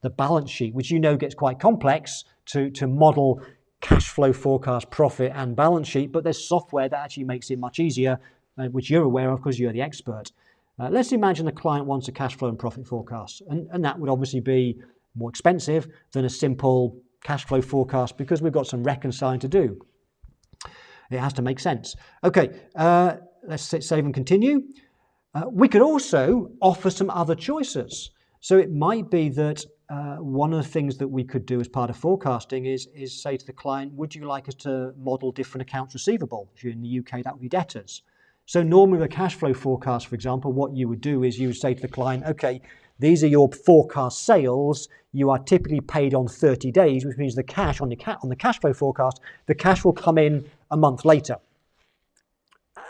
the balance sheet, which gets quite complex to model cash flow forecast, profit and balance sheet. But there's software that actually makes it much easier, which you're aware of because you're the expert. Let's imagine the client wants a cash flow and profit forecast. And that would obviously be more expensive than a simple cash flow forecast because we've got some reconciling to do. It has to make sense. Okay, let's save and continue. We could also offer some other choices. So it might be that one of the things that we could do as part of forecasting is say to the client, would you like us to model different accounts receivable? If you're in the UK, that would be debtors. So normally with a cash flow forecast, for example, what you would do is you would say to the client, okay, these are your forecast sales. You are typically paid on 30 days, which means the cash on the cash flow forecast, the cash will come in a month later.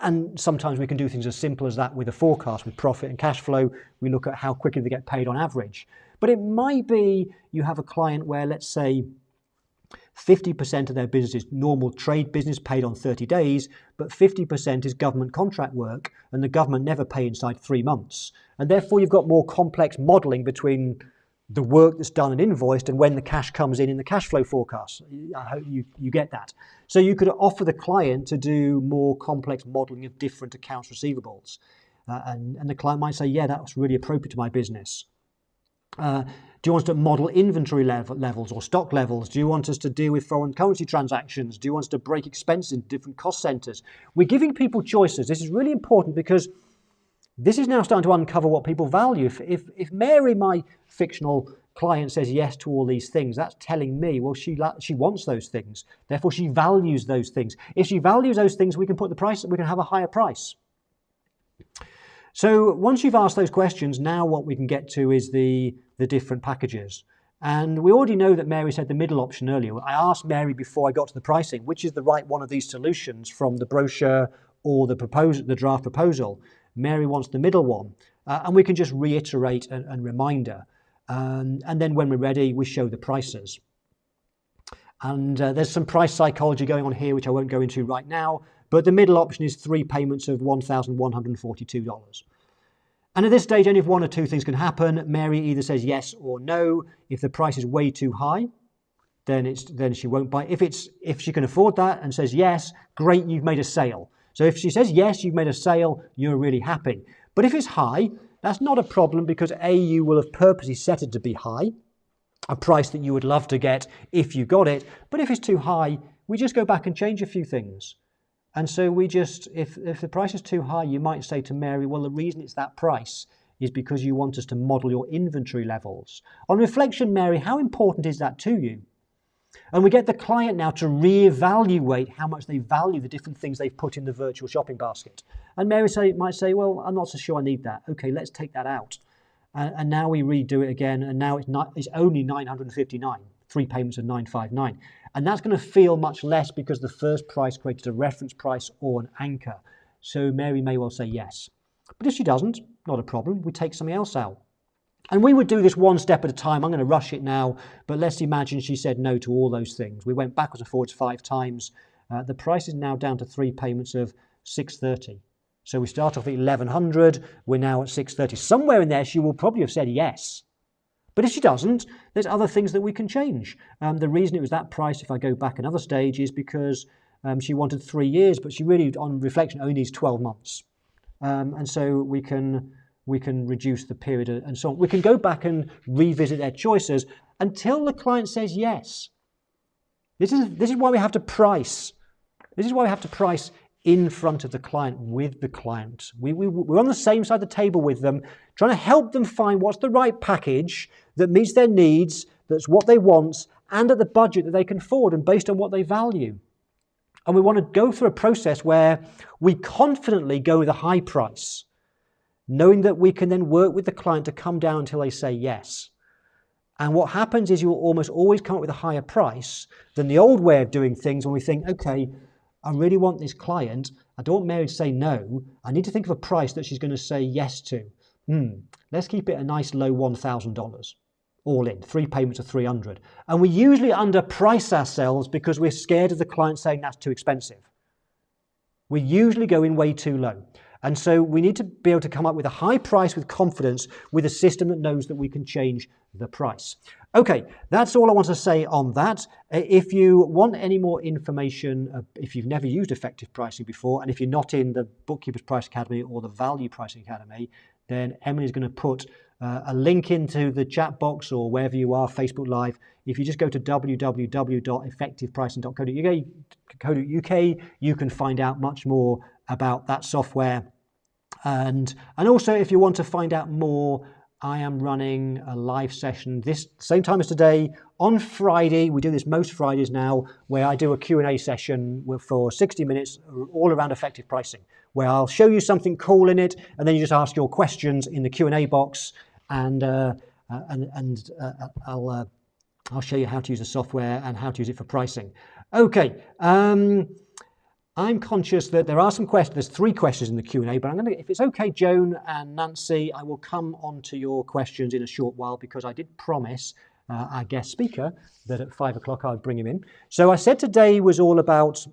And sometimes we can do things as simple as that with a forecast, with profit and cash flow. We look at how quickly they get paid on average. But it might be you have a client where, let's say, 50% of their business is normal trade business paid on 30 days, but 50% is government contract work, and the government never pay inside 3 months. And therefore, you've got more complex modelling between the work that's done and invoiced and when the cash comes in the cash flow forecast. I hope you get that. So you could offer the client to do more complex modelling of different accounts receivables. And the client might say, yeah, that's really appropriate to my business. Do you want us to model inventory levels or stock levels? Do you want us to deal with foreign currency transactions? Do you want us to break expenses into different cost centres? We're giving people choices. This is really important because this is now starting to uncover what people value. If Mary, my fictional client, says yes to all these things, that's telling me, well, she wants those things. Therefore, she values those things. If she values those things, we can put the price, we can have a higher price. So once you've asked those questions, now what we can get to is the different packages. And we already know that Mary said the middle option earlier. I asked Mary before I got to the pricing, which is the right one of these solutions from the brochure or the draft proposal. Mary wants the middle one. And we can just reiterate and remind her. And then when we're ready, we show the prices. And there's some price psychology going on here, which I won't go into right now. But the middle option is 3 payments of $1,142. And at this stage, only if one or two things can happen. Mary either says yes or no. If the price is way too high, then she won't buy. If she can afford that and says yes, great, you've made a sale. So if she says yes, you've made a sale, you're really happy. But if it's high, that's not a problem because A, you will have purposely set it to be high, a price that you would love to get if you got it. But if it's too high, we just go back and change a few things. And so we just, if the price is too high, you might say to Mary, well, the reason it's that price is because you want us to model your inventory levels. On reflection, Mary, how important is that to you? And we get the client now to reevaluate how much they value the different things they've put in the virtual shopping basket. And Mary might say, well, I'm not so sure I need that. Okay, let's take that out. And now we redo it again, and now it's only $959, 3 payments of $959. And that's going to feel much less because the first price created a reference price or an anchor. So Mary may well say yes. But if she doesn't, not a problem. We take something else out. And we would do this one step at a time. I'm going to rush it now, but let's imagine she said no to all those things. We went backwards and forwards 5 times. The price is now down to 3 payments of $630. So we start off at $1,100. We're now at $630. Somewhere in there, she will probably have said yes. But if she doesn't, there's other things that we can change. The reason it was that price, if I go back another stage, is because she wanted 3 years, but she really, on reflection, only needs 12 months. And so we can reduce the period and so on. We can go back and revisit their choices until the client says yes. This is why we have to price. This is why we have to price in front of the client, with the client. We're on the same side of the table with them, trying to help them find what's the right package that meets their needs, that's what they want, and at the budget that they can afford and based on what they value. And we want to go through a process where we confidently go with a high price, knowing that we can then work with the client to come down until they say yes. And what happens is you'll almost always come up with a higher price than the old way of doing things when we think, okay, I really want this client I don't want Mary to say no. I need to think of a price that she's going to say yes to. Let's keep it a nice low $1,000. All in, 3 payments of 300. And we usually underprice ourselves because we're scared of the client saying that's too expensive. We usually go in way too low. And so we need to be able to come up with a high price with confidence with a system that knows that we can change the price. Okay, that's all I want to say on that. If you want any more information, if you've never used effective pricing before, and if you're not in the Bookkeepers Price Academy or the Value Pricing Academy, then Emily's going to put a link into the chat box or wherever you are, Facebook Live. If you just go to www.effectivepricing.co.uk, you can find out much more about that software. And also, if you want to find out more, I am running a live session this same time as today on Friday. We do this most Fridays now, where I do a Q&A session for 60 minutes all around effective pricing, where I'll show you something cool in it, and then you just ask your questions in the Q&A box, and I'll show you how to use the software and how to use it for pricing. Okay. I'm conscious that there are some questions. There's 3 questions in the Q&A, but if it's okay, Joan and Nancy, I will come on to your questions in a short while, because I did promise our guest speaker that at 5 o'clock I'd bring him in. So I said today was all about,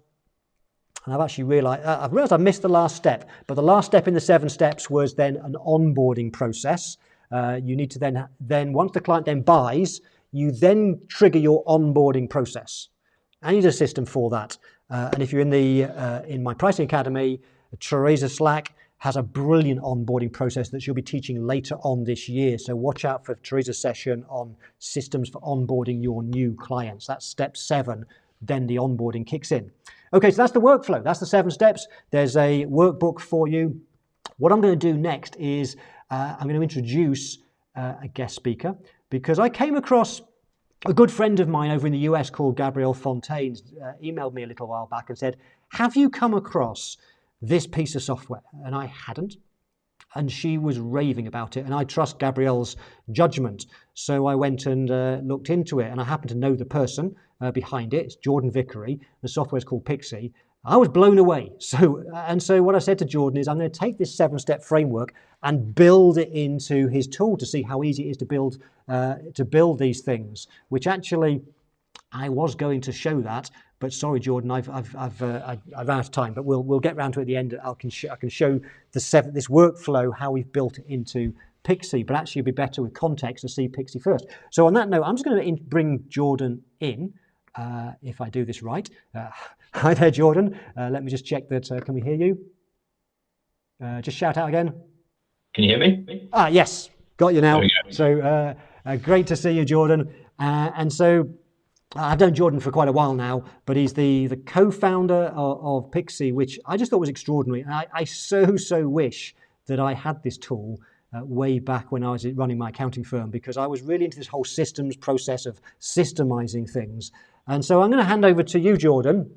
and I've realised I missed the last step, but the last step in the 7 steps was then an onboarding process. You need to then once the client then buys, you then trigger your onboarding process. I need a system for that. And if you're in my pricing academy, Teresa Slack has a brilliant onboarding process that she'll be teaching later on this year. So watch out for Teresa's session on systems for onboarding your new clients. That's step 7. Then the onboarding kicks in. Okay, so that's the workflow. That's the 7 steps. There's a workbook for you. What I'm going to do next is I'm going to introduce a guest speaker, because I came across a good friend of mine over in the US called Gabrielle Fontaine emailed me a little while back and said, have you come across this piece of software? And I hadn't. And she was raving about it. And I trust Gabrielle's judgment. So I went and looked into it. And I happen to know the person behind it. It's Jordan Vickery. The software is called Pixie. I was blown away. So what I said to Jordan is, I'm going to take this 7-step framework and build it into his tool to see how easy it is to build these things. Which actually, I was going to show that, but sorry, Jordan, I've run out of time. But we'll get round to it at the end. I can show this workflow, how we've built it into Pixie. But actually, it'd be better with context to see Pixie first. So on that note, I'm just going to bring Jordan in. If I do this right. Hi there, Jordan. Let me just check that. Can we hear you? Just shout out again. Can you hear me? Yes, got you now. There we go. So great to see you, Jordan. And so I've known Jordan for quite a while now, but he's the co-founder of Pixie, which I just thought was extraordinary. And I so wish that I had this tool way back when I was running my accounting firm, because I was really into this whole systems process of systemizing things. And so I'm going to hand over to you, Jordan.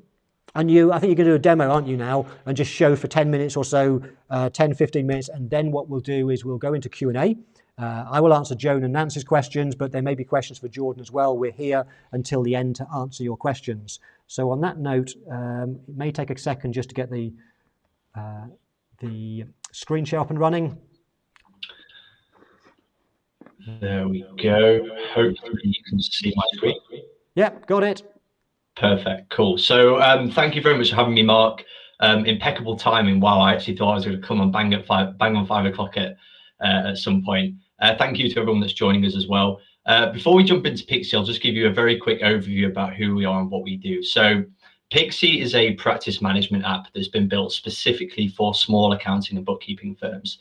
And I think you're going to do a demo, aren't you now, and just show for 10 minutes or so, 10, 15 minutes. And then what we'll do is we'll go into Q&A. I will answer Joan and Nancy's questions, but there may be questions for Jordan as well. We're here until the end to answer your questions. So on that note, it may take a second just to get the screen share up and running. There we go. Hopefully you can see my screen. Yep, got it. Perfect, cool. So thank you very much for having me, Mark. Impeccable timing. Wow, I actually thought I was going to come and bang on 5 o'clock at some point. Thank you to everyone that's joining us as well. Before we jump into Pixie, I'll just give you a very quick overview about who we are and what we do. So Pixie is a practice management app that's been built specifically for small accounting and bookkeeping firms.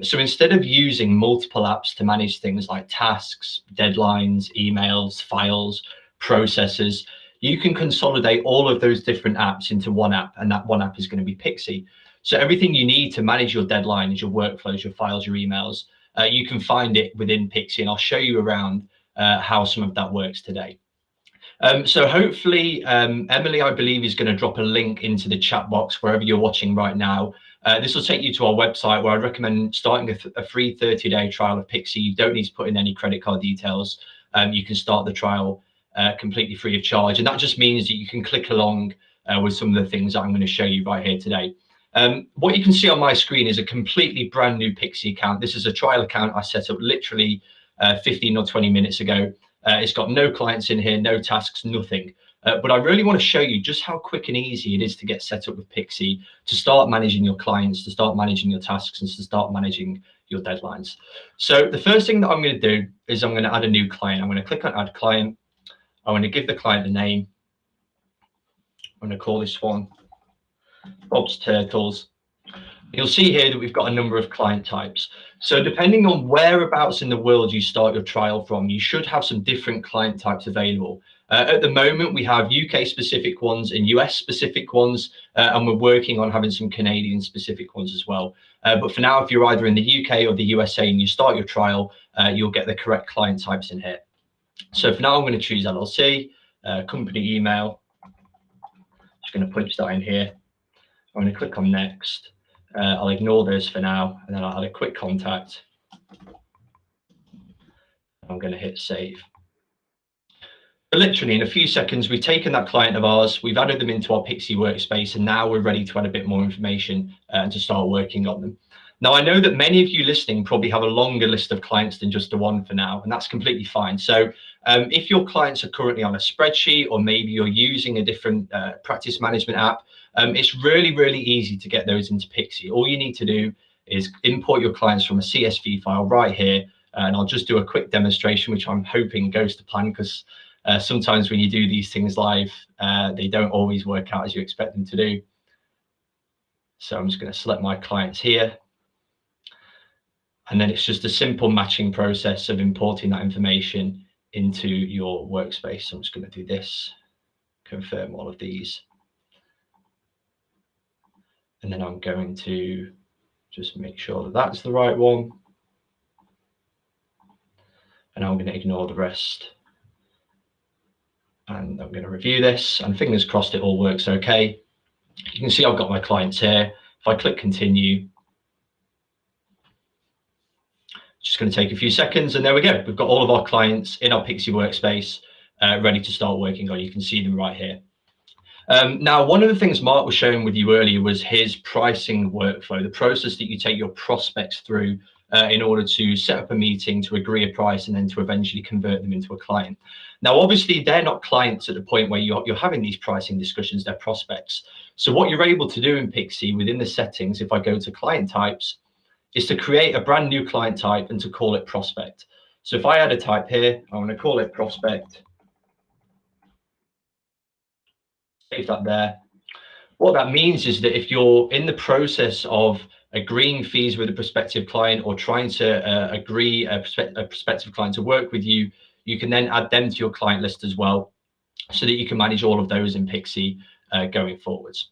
So instead of using multiple apps to manage things like tasks, deadlines, emails, files, processes, you can consolidate all of those different apps into one app, and that one app is going to be Pixie. So everything you need to manage your deadlines, your workflows, your files, your emails, you can find it within Pixie, and I'll show you around how some of that works today. So hopefully, Emily, I believe, is going to drop a link into the chat box wherever you're watching right now. This will take you to our website, where I'd recommend starting a free 30-day trial of Pixie. You don't need to put in any credit card details. You can start the trial completely free of charge. And that just means that you can click along with some of the things that I'm going to show you right here today. What you can see on my screen is a completely brand new Pixie account. This is a trial account I set up literally 15 or 20 minutes ago. It's got no clients in here, no tasks, nothing. But I really want to show you just how quick and easy it is to get set up with Pixie, to start managing your clients, to start managing your tasks, and to start managing your deadlines. So the first thing that I'm going to do is I'm going to add a new client. I'm going to click on Add Client. I'm going to give the client a name. I'm going to call this one Bob's Turtles. You'll see here that we've got a number of client types. So depending on whereabouts in the world you start your trial from, you should have some different client types available. At the moment, we have UK specific ones and US specific ones, and we're working on having some Canadian specific ones as well. But for now, if you're either in the UK or the USA and you start your trial, you'll get the correct client types in here. So for now, I'm going to choose LLC, company email. Just going to punch that in here. I'm going to click on next. I'll ignore those for now, and then I'll add a quick contact. I'm going to hit save. But literally in a few seconds, we've taken that client of ours, we've added them into our Pixie workspace, and now we're ready to add a bit more information and to start working on them. Now, I know that many of you listening probably have a longer list of clients than just the one for now, and that's completely fine. So if your clients are currently on a spreadsheet, or maybe you're using a different practice management app, it's really, really easy to get those into Pixie. All you need to do is import your clients from a CSV file right here, and I'll just do a quick demonstration, which I'm hoping goes to plan, because sometimes when you do these things live, they don't always work out as you expect them to do. So I'm just going to select my clients here. And then it's just a simple matching process of importing that information into your workspace. So I'm just going to do this, confirm all of these. And then I'm going to just make sure that that's the right one. And I'm going to ignore the rest. And I'm going to review this, and fingers crossed it all works okay. You can see I've got my clients here. If I click continue, just going to take a few seconds, and there we go. We've got all of our clients in our Pixie workspace ready to start working on. You can see them right here. Now, one of the things Mark was sharing with you earlier was his pricing workflow, the process that you take your prospects through in order to set up a meeting, to agree a price, and then to eventually convert them into a client. Now, obviously, they're not clients at the point where you're having these pricing discussions, they're prospects. So what you're able to do in Pixie within the settings, if I go to client types, is to create a brand new client type and to call it prospect. So if I add a type here, I'm going to call it prospect. Save that there. What that means is that if you're in the process of agreeing fees with a prospective client, or trying to agree a prospective client to work with you, you can then add them to your client list as well, so that you can manage all of those in Pixie going forwards.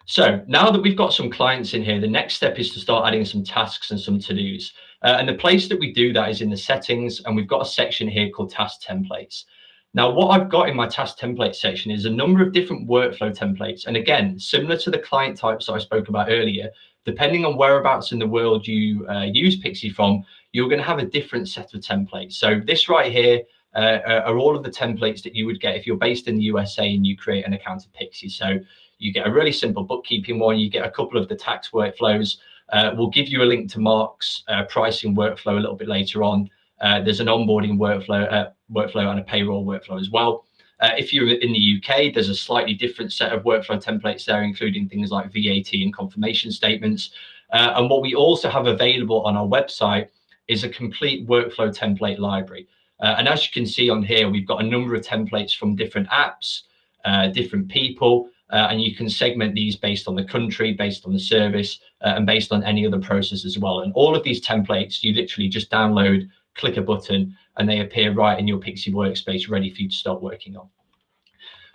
So now that we've got some clients in here, the next step is to start adding some tasks and some to-dos. And the place that we do that is in the settings, and we've got a section here called task templates. Now, what I've got in my task template section is a number of different workflow templates. And again, similar to the client types that I spoke about earlier, depending on whereabouts in the world you use Pixie from, you're going to have a different set of templates. So this right here are all of the templates that you would get if you're based in the USA and you create an account of Pixie. So you get a really simple bookkeeping one, you get a couple of the tax workflows. We'll give you a link to Mark's pricing workflow a little bit later on. There's an onboarding workflow and a payroll workflow as well. If you're in the UK, there's a slightly different set of workflow templates there, including things like VAT and confirmation statements. And what we also have available on our website is a complete workflow template library. And as you can see on here, we've got a number of templates from different apps, different people, and you can segment these based on the country, based on the service, and based on any other process as well. And all of these templates, you literally just download, click a button, and they appear right in your Pixie workspace, ready for you to start working on.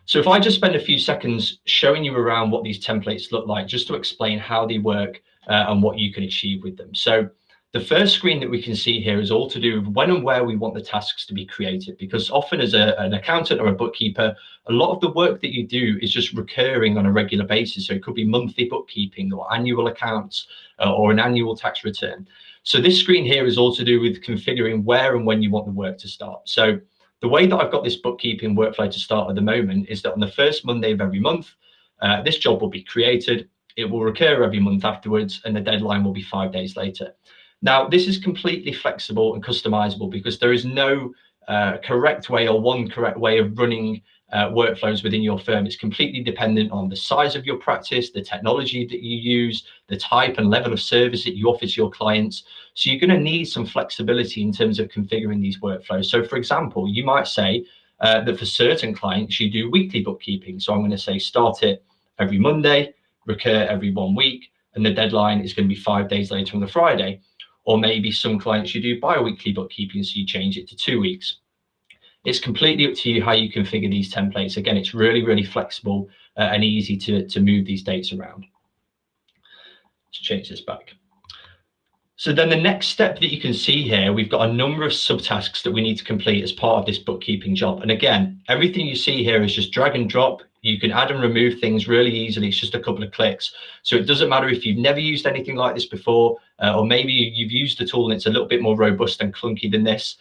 So if I just spend a few seconds showing you around what these templates look like, just to explain how they work and what you can achieve with them. So the first screen that we can see here is all to do with when and where we want the tasks to be created, because often as an accountant or a bookkeeper, a lot of the work that you do is just recurring on a regular basis. So it could be monthly bookkeeping or annual accounts or an annual tax return. So this screen here is all to do with configuring where and when you want the work to start. So The way that I've got this bookkeeping workflow to start at the moment is that on the first Monday of every month, this job will be created. It will recur every month afterwards, and the deadline will be 5 days later. Now, this is completely flexible and customizable because there is no correct way or one correct way of running workflows within your firm. It's completely dependent on the size of your practice, the technology that you use, the type and level of service that you offer to your clients. So you're going to need some flexibility in terms of configuring these workflows. So for example, you might say that for certain clients, you do weekly bookkeeping. So I'm going to say start it every Monday, recur every 1 week, and the deadline is going to be 5 days later on the Friday. Or maybe some clients you do bi-weekly bookkeeping, so you change it to 2 weeks. It's completely up to you how you configure these templates. Again, it's really, really flexible and easy to move these dates around. Let's change this back. So then the next step that you can see here, we've got a number of subtasks that we need to complete as part of this bookkeeping job. And again, everything you see here is just drag and drop. You can add and remove things really easily. It's just a couple of clicks. So it doesn't matter if you've never used anything like this before, or maybe you've used a tool and it's a little bit more robust and clunky than this.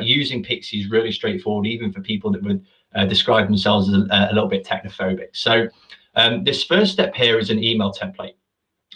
Using Pixie is really straightforward, even for people that would describe themselves as a little bit technophobic. So this first step here is an email template.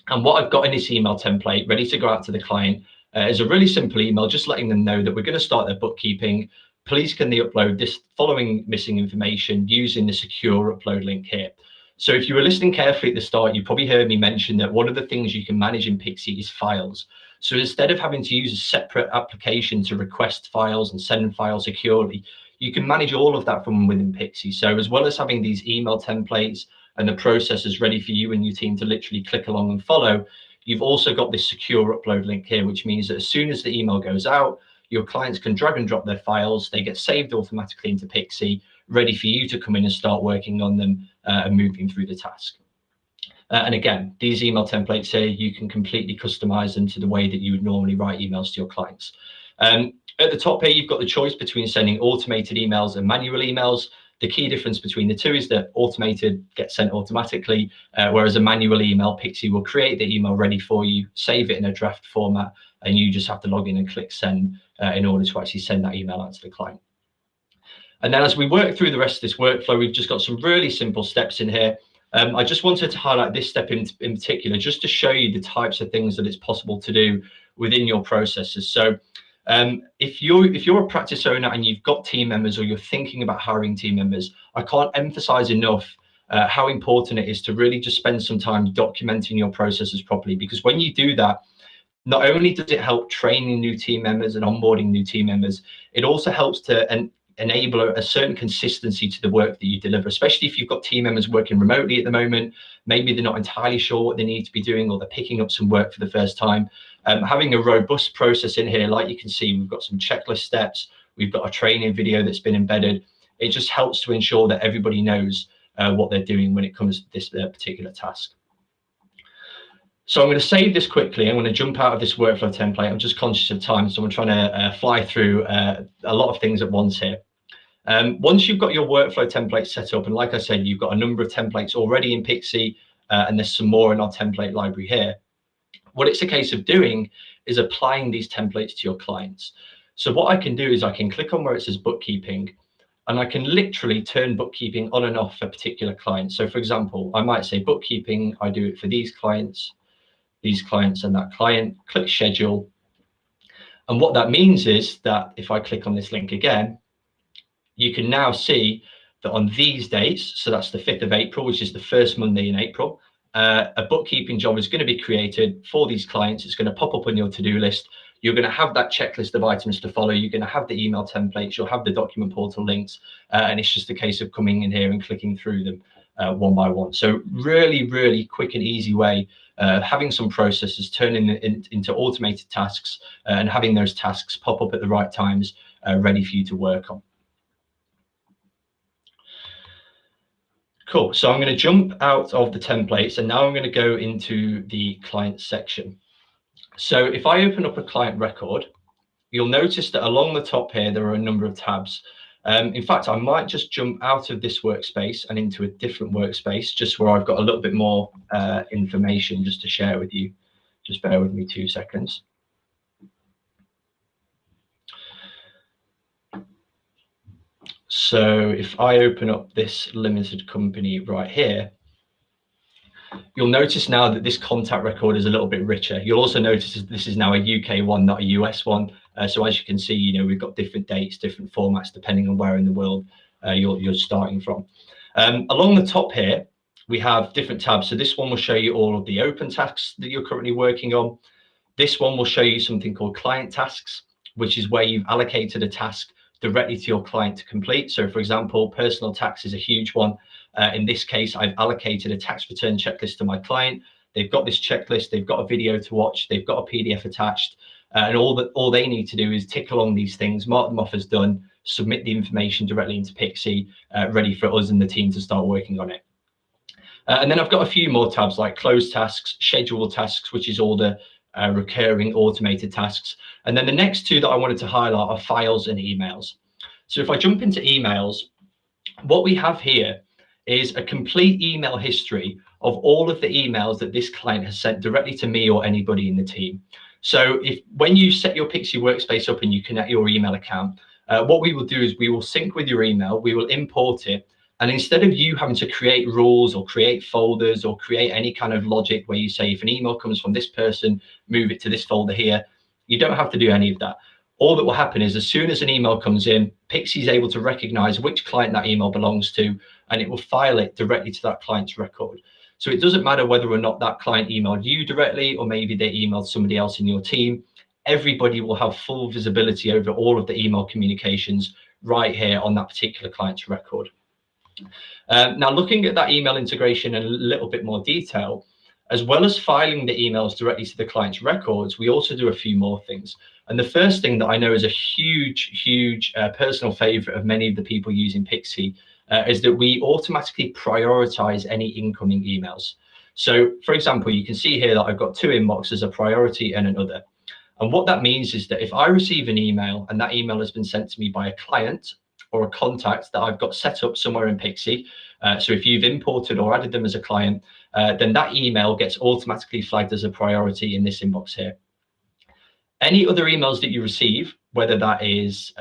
And what I've got in this email template ready to go out to the client is a really simple email, just letting them know that we're going to start their bookkeeping. Please can they upload this following missing information using the secure upload link here. So if you were listening carefully at the start, you probably heard me mention that one of the things you can manage in Pixie is files. So instead of having to use a separate application to request files and send files securely, you can manage all of that from within Pixie. So as well as having these email templates and the processes ready for you and your team to literally click along and follow, you've also got this secure upload link here, which means that as soon as the email goes out, your clients can drag and drop their files, they get saved automatically into Pixie, ready for you to come in and start working on them and moving through the task. And again, these email templates here, you can completely customize them to the way that you would normally write emails to your clients. At the top here, you've got the choice between sending automated emails and manual emails. The key difference between the two is that automated gets sent automatically, whereas a manual email, Pixie will create the email ready for you, save it in a draft format, and you just have to log in and click send in order to actually send that email out to the client. And then as we work through the rest of this workflow, we've just got some really simple steps in here. I just wanted to highlight this step in particular, just to show you the types of things that it's possible to do within your processes. So if you're a practice owner and you've got team members or you're thinking about hiring team members, I can't emphasize enough how important it is to really just spend some time documenting your processes properly, because when you do that, not only does it help training new team members and onboarding new team members, it also helps to enable a certain consistency to the work that you deliver, especially if you've got team members working remotely at the moment. Maybe they're not entirely sure what they need to be doing, or they're picking up some work for the first time. Having a robust process in here, like you can see, we've got some checklist steps, we've got a training video that's been embedded. It just helps to ensure that everybody knows what they're doing when it comes to this particular task. So I'm going to save this quickly. I'm going to jump out of this workflow template. I'm just conscious of time, so I'm trying to fly through a lot of things at once here. Once you've got your workflow template set up, and like I said, you've got a number of templates already in Pixie, and there's some more in our template library here. What it's a case of doing is applying these templates to your clients. So what I can do is I can click on where it says bookkeeping, and I can literally turn bookkeeping on and off for particular clients. So for example, I might say bookkeeping, I do it for these clients, and that client, click schedule. And what that means is that if I click on this link again, you can now see that on these dates, so that's the 5th of April, which is the first Monday in April, a bookkeeping job is going to be created for these clients. It's going to pop up on your to-do list. You're going to have that checklist of items to follow. You're going to have the email templates. You'll have the document portal links. And it's just a case of coming in here and clicking through them one by one. So really, really quick and easy way, having some processes, turning it into automated tasks, and having those tasks pop up at the right times, ready for you to work on. Cool. So I'm going to jump out of the templates, and now I'm going to go into the client section. So if I open up a client record, you'll notice that along the top here, there are a number of tabs. In fact, I might just jump out of this workspace and into a different workspace, just where I've got a little bit more information just to share with you. Just bear with me 2 seconds. So if I open up this limited company right here, you'll notice now that this contact record is a little bit richer. You'll also notice this is now a UK one, not a US one. So as you can see, you know, we've got different dates, different formats, depending on where in the world you're starting from. Along the top here, we have different tabs. So this one will show you all of the open tasks that you're currently working on. This one will show you something called client tasks, which is where you've allocated a task directly to your client to complete. So for example, personal tax is a huge one. In this case, I've allocated a tax return checklist to my client. They've got this checklist, they've got a video to watch, they've got a PDF attached, and all they need to do is tick along these things, mark them off as done, submit the information directly into Pixie, ready for us and the team to start working on it. And then I've got a few more tabs like close tasks, schedule tasks, which is all the recurring automated tasks. And then the next two that I wanted to highlight are files and emails. So if I jump into emails, what we have here is a complete email history of all of the emails that this client has sent directly to me or anybody in the team. So when you set your Pixie workspace up and you connect your email account, what we will do is we will sync with your email, we will import it, and instead of you having to create rules or create folders or create any kind of logic where you say if an email comes from this person, move it to this folder here, you don't have to do any of that. All that will happen is as soon as an email comes in, Pixie is able to recognize which client that email belongs to, and it will file it directly to that client's record. So it doesn't matter whether or not that client emailed you directly, or maybe they emailed somebody else in your team. Everybody will have full visibility over all of the email communications right here on that particular client's record. Now, looking at that email integration in a little bit more detail, as well as filing the emails directly to the client's records, we also do a few more things. And the first thing that I know is a huge personal favorite of many of the people using Pixie is that we automatically prioritize any incoming emails. So for example, you can see here that I've got two inboxes, a priority and another. And what that means is that if I receive an email and that email has been sent to me by a client or a contact that I've got set up somewhere in Pixie, so if you've imported or added them as a client, then that email gets automatically flagged as a priority in this inbox here. Any other emails that you receive, whether that is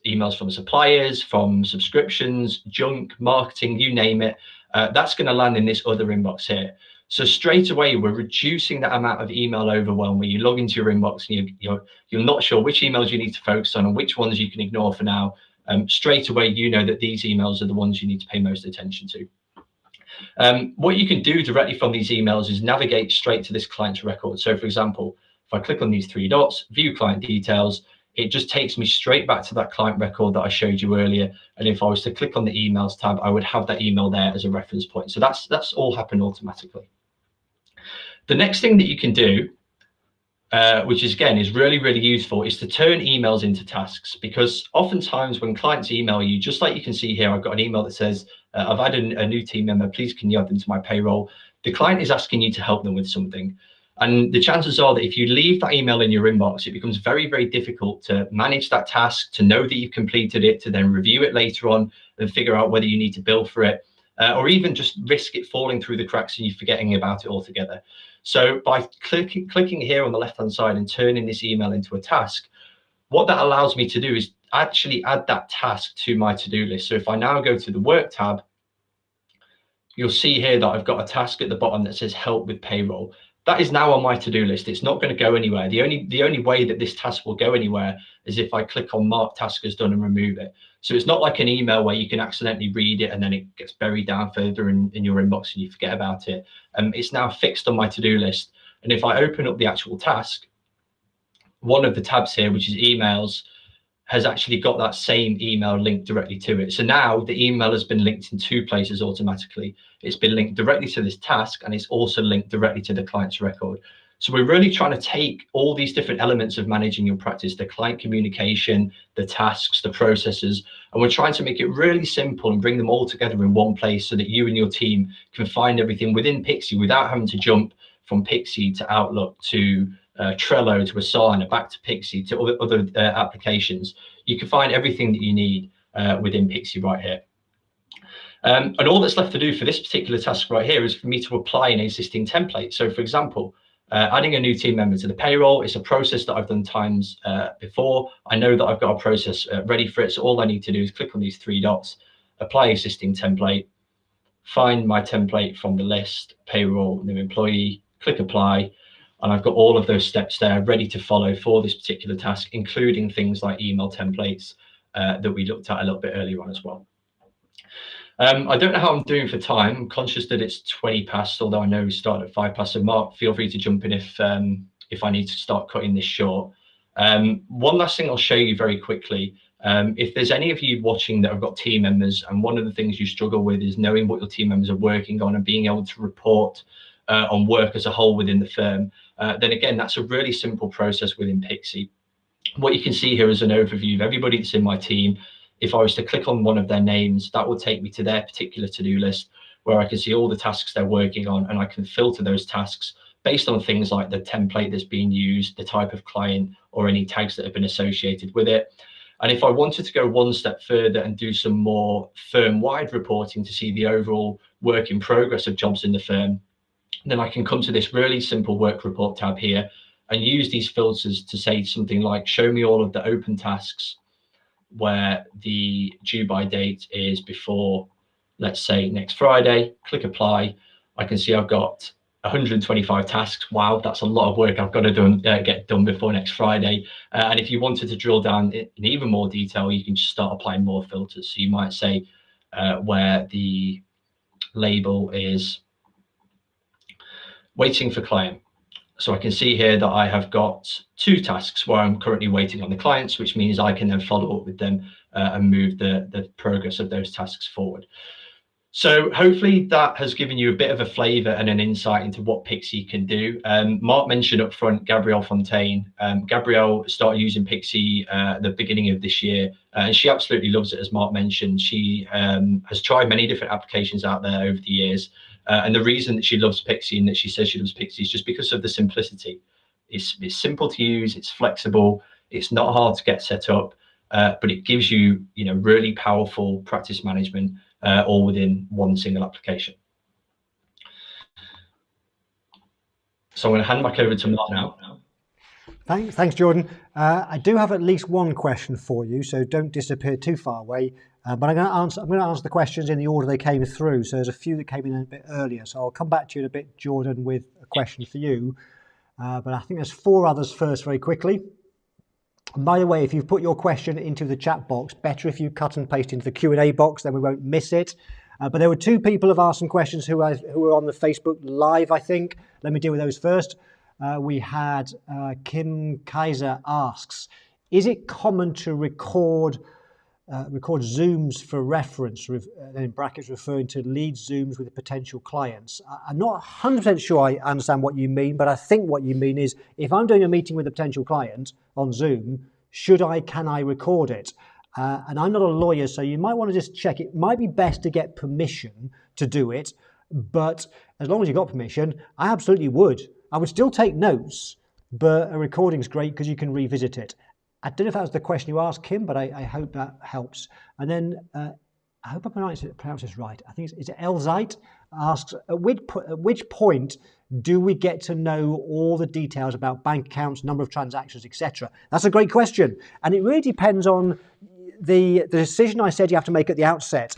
emails from suppliers, from subscriptions, junk, marketing, you name it, that's going to land in this other inbox here. So straight away, we're reducing that amount of email overwhelm where you log into your inbox and you're not sure which emails you need to focus on and which ones you can ignore for now. Straight away, you know that these emails are the ones you need to pay most attention to. What you can do directly from these emails is navigate straight to this client's record. So for example, if I click on these three dots, view client details, it just takes me straight back to that client record that I showed you earlier. And if I was to click on the emails tab, I would have that email there as a reference point. So that's all happened automatically. The next thing that you can do, which is again is really useful, is to turn emails into tasks, because oftentimes when clients email you, just like you can see here, I've got an email that says, I've added a new team member, please can you add them to my payroll? The client is asking you to help them with something. And the chances are that if you leave that email in your inbox, it becomes very difficult to manage that task, to know that you've completed it, to then review it later on and figure out whether you need to bill for it, or even just risk it falling through the cracks and you forgetting about it altogether. So by clicking here on the left-hand side and turning this email into a task, what that allows me to do is actually add that task to my to-do list. So if I now go to the work tab, you'll see here that I've got a task at the bottom that says help with payroll. That is now on my to-do list. It's not going to go anywhere. The only way that this task will go anywhere is if I click on mark task as done and remove it. So it's not like an email where you can accidentally read it and then it gets buried down further in your inbox and you forget about it. It's now fixed on my to-do list. And if I open up the actual task, one of the tabs here, which is emails, has actually got that same email linked directly to it. So now the email has been linked in two places automatically. It's been linked directly to this task and it's also linked directly to the client's record. So we're really trying to take all these different elements of managing your practice, the client communication, the tasks, the processes, and we're trying to make it really simple and bring them all together in one place so that you and your team can find everything within Pixie without having to jump from Pixie to Outlook to Trello to Asana, back to Pixie to other applications. You can find everything that you need within Pixie right here. And all that's left to do for this particular task right here is for me to apply an existing template. So for example, Adding a new team member to the payroll is a process that I've done times before. I know that I've got a process ready for it. So all I need to do is click on these three dots, apply existing template, find my template from the list, payroll, new employee, click apply. And I've got all of those steps there ready to follow for this particular task, including things like email templates that we looked at a little bit earlier on as well. I don't know how I'm doing for time. I'm conscious that it's 20 past, although I know we started at 5 past. So Mark, feel free to jump in if I need to start cutting this short. One last thing I'll show you very quickly. If there's any of you watching that have got team members, and one of the things you struggle with is knowing what your team members are working on and being able to report on work as a whole within the firm, then again, that's a really simple process within Pixie. What you can see here is an overview of everybody that's in my team. If I was to click on one of their names, that will take me to their particular to-do list where I can see all the tasks they're working on, and I can filter those tasks based on things like the template that's being used, the type of client, or any tags that have been associated with it. And if I wanted to go one step further and do some more firm-wide reporting to see the overall work in progress of jobs in the firm, then I can come to this really simple work report tab here and use these filters to say something like, show me all of the open tasks where the due by date is before, let's say, next Friday. Click apply. I can see I've got 125 tasks. Wow, that's a lot of work I've got to get done before next Friday. And if you wanted to drill down in even more detail, you can just start applying more filters. So you might say where the label is waiting for client. So I can see here that I have got 2 tasks where I'm currently waiting on the clients, which means I can then follow up with them and move the progress of those tasks forward. So hopefully that has given you a bit of a flavor and an insight into what Pixie can do. Mark mentioned up front Gabrielle Fontaine. Gabrielle started using Pixie at the beginning of this year, and she absolutely loves it, as Mark mentioned. She has tried many different applications out there over the years. And the reason that she loves Pixie and that she says she loves Pixie is just because of the simplicity. It's simple to use, it's flexible, it's not hard to get set up, but it gives you, really powerful practice management all within one single application. So I'm going to hand back over to Mark now. Thanks, Jordan. I do have at least one question for you, so don't disappear too far away. But I'm going to answer the questions in the order they came through. So there's a few that came in a bit earlier. So I'll come back to you in a bit, Jordan, with a question for you. But I think there's 4 others first very quickly. And by the way, if you've put your question into the chat box, better if you cut and paste into the Q&A box, then we won't miss it. But there were 2 people who have asked some questions who were on the Facebook Live, I think. Let me deal with those first. We had Kim Kaiser asks, is it common to record Zooms for reference, in brackets referring to lead Zooms with potential clients? I'm not 100% sure I understand what you mean, but I think what you mean is if I'm doing a meeting with a potential client on Zoom, can I record it? And I'm not a lawyer, so you might want to just check. It might be best to get permission to do it, but as long as you got permission, I absolutely would. I would still take notes, but a recording's great because you can revisit it. I don't know if that was the question you asked, Kim, but I hope that helps. And then I hope I pronounce this right. I think it's Elzite asks, at which point do we get to know all the details about bank accounts, number of transactions, etc.? That's a great question. And it really depends on the decision I said you have to make at the outset.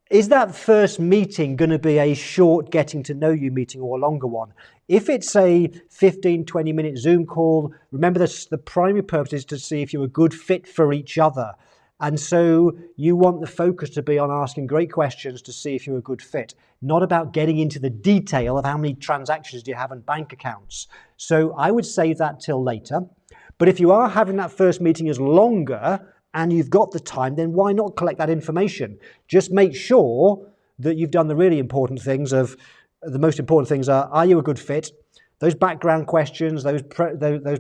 Is that first meeting going to be a short getting to know you meeting or a longer one? If it's a 15, 20-minute Zoom call, remember the primary purpose is to see if you're a good fit for each other. And so you want the focus to be on asking great questions to see if you're a good fit, not about getting into the detail of how many transactions do you have in bank accounts. So I would save that till later. But if you are having that first meeting as longer and you've got the time, then why not collect that information? Just make sure that you've done the really important things the most important things are you a good fit? Those background questions, those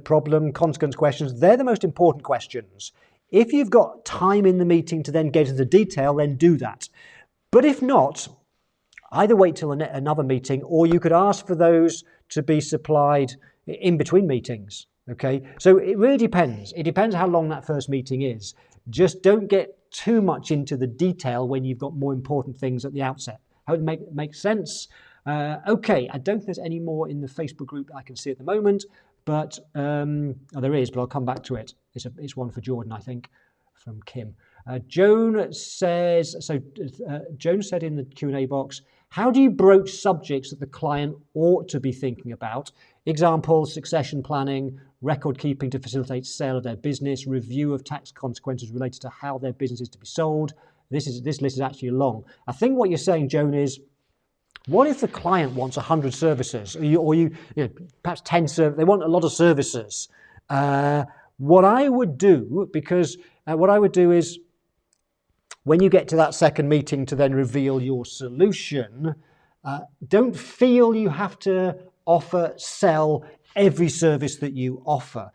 problem, consequence questions, they're the most important questions. If you've got time in the meeting to then get into the detail, then do that. But if not, either wait till another meeting, or you could ask for those to be supplied in between meetings. Okay, so it really depends. It depends how long that first meeting is. Just don't get too much into the detail when you've got more important things at the outset. I hope it makes sense. Okay, I don't think there's any more in the Facebook group that I can see at the moment, but there is, but I'll come back to it. It's one for Jordan, I think, from Kim. Joan says, Joan said in the Q&A box, how do you broach subjects that the client ought to be thinking about? Examples, succession planning, record keeping to facilitate sale of their business, review of tax consequences related to how their business is to be sold. This list is actually long. I think what you're saying, Joan, is what if the client wants 100 services or you know, perhaps 10 services, they want a lot of services. What I would do, what I would do is when you get to that second meeting to then reveal your solution, don't feel you have to sell every service that you offer.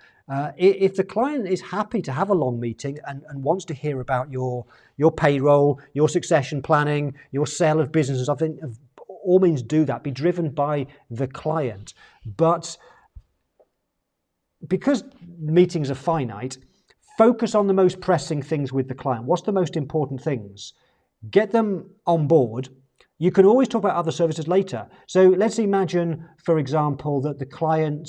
If the client is happy to have a long meeting and wants to hear about your payroll, your succession planning, your sale of businesses, I think all means do that. Be driven by the client. But because meetings are finite, focus on the most pressing things with the client. What's the most important things? Get them on board. You can always talk about other services later. So let's imagine, for example, that the client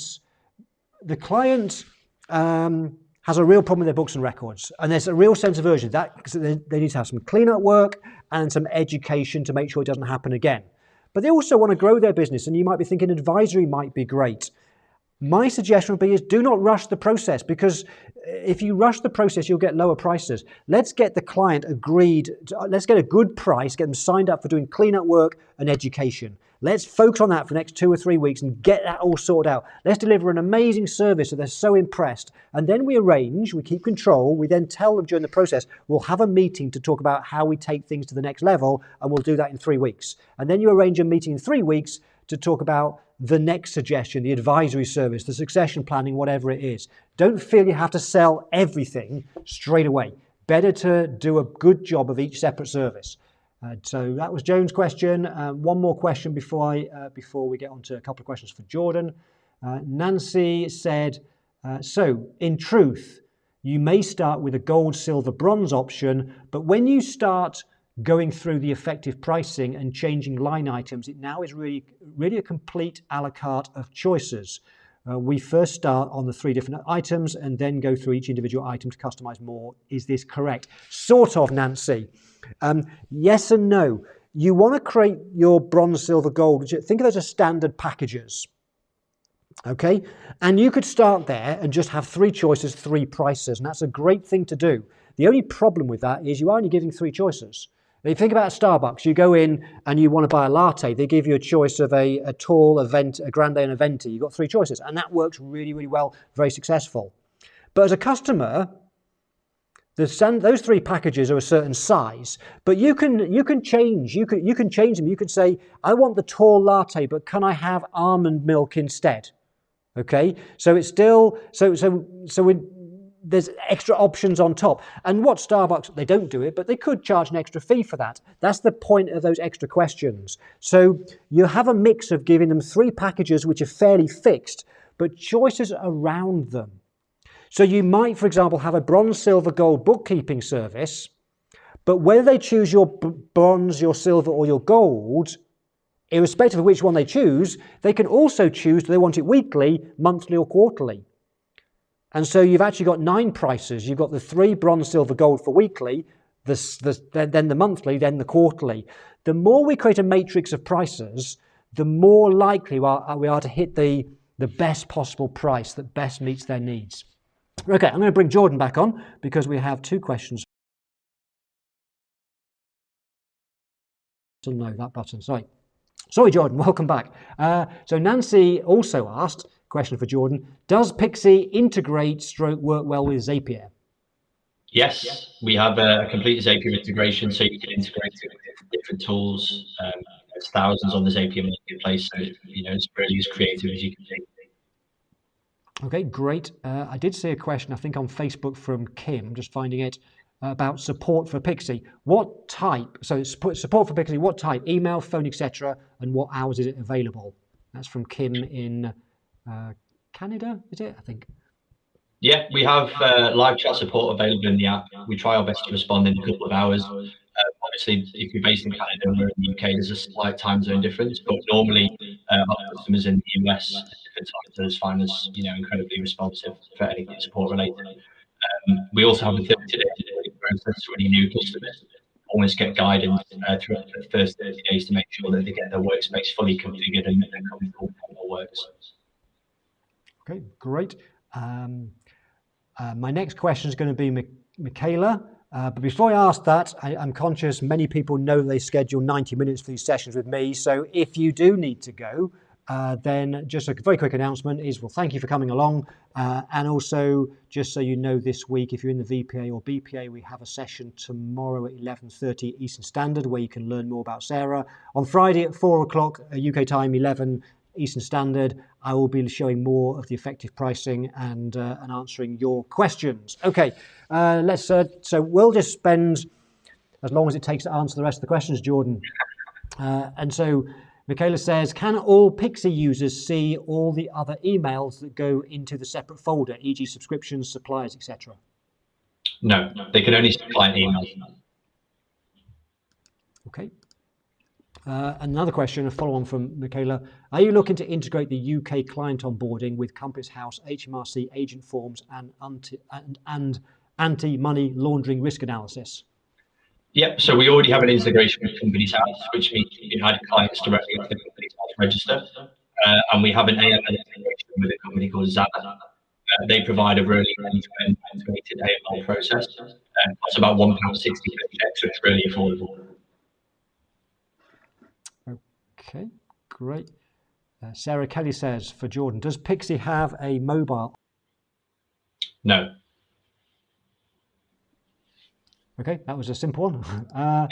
has a real problem with their books and records, and there's a real sense of urgency. That they need to have some clean-up work and some education to make sure it doesn't happen again. But they also want to grow their business, and you might be thinking advisory might be great. My suggestion would be is do not rush the process, because if you rush the process, you'll get lower prices. Let's get the client agreed. Let's get a good price, get them signed up for doing clean-up work and education. Let's focus on that for the next 2 or 3 weeks and get that all sorted out. Let's deliver an amazing service so they're so impressed. And then we keep control. We then tell them during the process, we'll have a meeting to talk about how we take things to the next level, and we'll do that in 3 weeks. And then you arrange a meeting in 3 weeks to talk about the next suggestion, the advisory service, the succession planning, whatever it is. Don't feel you have to sell everything straight away. Better to do a good job of each separate service. So that was Joan's question. One more question before we get on to a couple of questions for Jordan. Nancy said, so in truth, you may start with a gold, silver, bronze option, but when you start going through the effective pricing and changing line items, it now is really a complete a la carte of choices. We first start on the 3 different items and then go through each individual item to customize more. Is this correct? Sort of, Nancy. Yes and no. You want to create your bronze, silver, gold. Think of those as standard packages. Okay? And you could start there and just have 3 choices, 3 prices. And that's a great thing to do. The only problem with that is you are only giving 3 choices. If you think about Starbucks, you go in and you want to buy a latte, they give you a choice of a tall, a grande and a venti. You've got 3 choices, and that works really, really well, very successful. But as a customer, those 3 packages are a certain size, but you can change. You can change them. You could say, I want the tall latte, but can I have almond milk instead? Okay, so it's still there's extra options on top. And what Starbucks, they don't do it, but they could charge an extra fee for that. That's the point of those extra questions. So you have a mix of giving them 3 packages which are fairly fixed, but choices around them. So you might, for example, have a bronze, silver, gold bookkeeping service, but whether they choose your bronze, your silver, or your gold, irrespective of which one they choose, they can also choose do they want it weekly, monthly, or quarterly. And so you've actually got 9 prices. You've got the 3 bronze, silver, gold for weekly, then the monthly, then the quarterly. The more we create a matrix of prices, the more likely we are to hit the best possible price that best meets their needs. Okay, I'm going to bring Jordan back on because we have 2 questions. No, that button, sorry. Sorry, Jordan, welcome back. So Nancy also asked, question for Jordan, does Pixie integrate / work well with Zapier? Yes, we have a complete Zapier integration, so you can integrate it with different tools. There's thousands on the Zapier marketplace, so it's really as creative as you can be. Okay, great. I did see a question, I think, on Facebook from Kim, just finding it, about support for Pixie. What type? So support for Pixie, what type? Email, phone, etc. And what hours is it available? That's from Kim in Canada, is it? I think. Yeah, we have live chat support available in the app. We try our best to respond in a couple of hours. obviously, if you're based in Canada and we're in the UK, there's a slight time zone difference, but normally our customers in the US at different time zones find us, incredibly responsive for anything support related. We also have a 30-day onboarding process for any new customers. Almost get guidance throughout the first 30 days to make sure that they get their workspace fully configured and they're comfortable with how it all works. Okay, great. My next question is going to be Michaela. But before I ask that, I'm conscious many people know they schedule 90 minutes for these sessions with me. So if you do need to go, then just a very quick announcement is, well, thank you for coming along. And also, just so you know, this week, if you're in the VPA or BPA, we have a session tomorrow at 11:30 Eastern Standard where you can learn more about Sarah. On Friday at 4 o'clock UK time, 11 Eastern Standard, I will be showing more of the effective pricing and answering your questions. Okay, so we'll just spend as long as it takes to answer the rest of the questions, Jordan. And so Michaela says, can all Pixie users see all the other emails that go into the separate folder, e.g. subscriptions, suppliers, etc.? No, they can only see client emails. Okay. Another question, a follow-on from Michaela. Are you looking to integrate the UK client onboarding with Compass House, HMRC agent forms and anti-money laundering risk analysis? Yep, so we already have an integration with Company's House, which means you can add clients directly off the Company's House register. And we have an AML integration with a company called Zama. They provide a really end-to-end automated AML process. It's about £1.60 per check, so it's really affordable. Okay, great. Sarah Kelly says, for Jordan, does Pixie have a mobile? No. Okay, that was a simple one.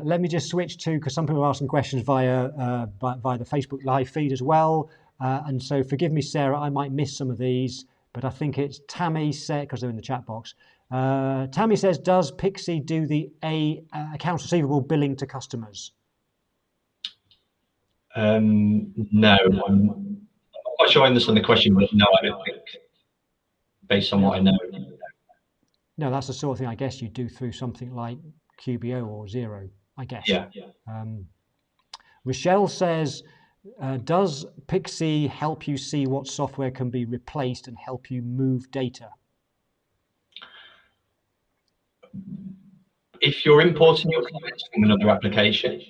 Let me just switch to, because some people are asking questions via the Facebook live feed as well. And so forgive me, Sarah, I might miss some of these, but I think it's Tammy said, because they're in the chat box. Tammy says, does Pixie do the accounts receivable billing to customers? No, I'm not quite sure I understand the question, but no, I don't think, based on what I know. No, that's the sort of thing I guess you do through something like QBO or Xero, I guess. Yeah. Rochelle says, does Pixie help you see what software can be replaced and help you move data? If you're importing your clients from another application,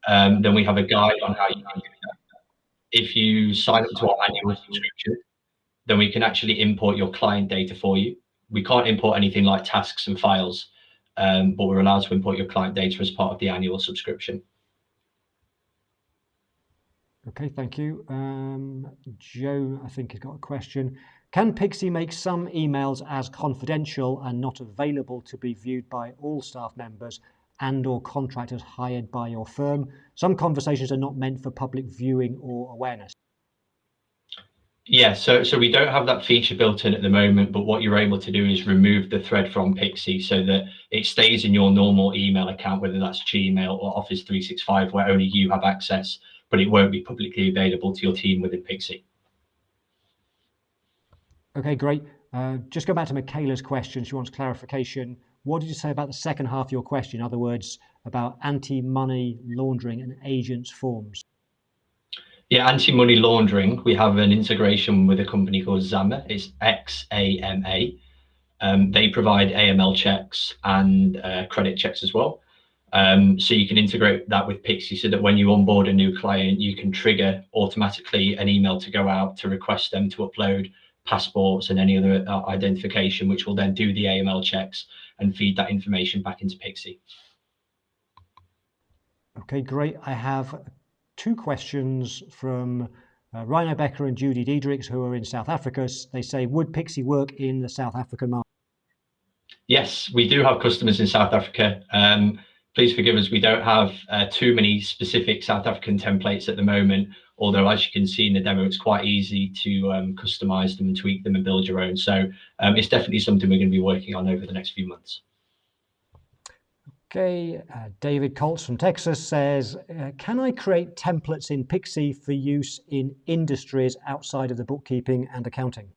then we have a guide on how you can do that. If you sign up to our annual subscription, then we can actually import your client data for you. We can't import anything like tasks and files, but we're allowed to import your client data as part of the annual subscription. Okay, thank you. Joe, I think, has got a question. Can Pixie make some emails as confidential and not available to be viewed by all staff members and or contractors hired by your firm? Some conversations are not meant for public viewing or awareness. Yeah, so we don't have that feature built in at the moment, but what you're able to do is remove the thread from Pixie so that it stays in your normal email account, whether that's Gmail or Office 365, where only you have access, but it won't be publicly available to your team within Pixie. Okay, great. Just go back to Michaela's question. She wants clarification. What did you say about the second half of your question? In other words, about anti-money laundering and agents forms. Yeah, anti-money laundering. We have an integration with a company called Zama. It's XAMA. They provide AML checks and credit checks as well. So you can integrate that with Pixie so that when you onboard a new client, you can trigger automatically an email to go out to request them to upload passports and any other identification, which will then do the AML checks and feed that information back into Pixie. Okay, great. I have two questions from Rhino Becker and Judy Diedrichs, who are in South Africa. They say, would Pixie work in the South African market? Yes, we do have customers in South Africa. Please forgive us, we don't have too many specific South African templates at the moment, although as you can see in the demo, it's quite easy to customize them and tweak them and build your own. So it's definitely something we're going to be working on over the next few months. Okay, David Colts from Texas says, can I create templates in Pixie for use in industries outside of the bookkeeping and accounting?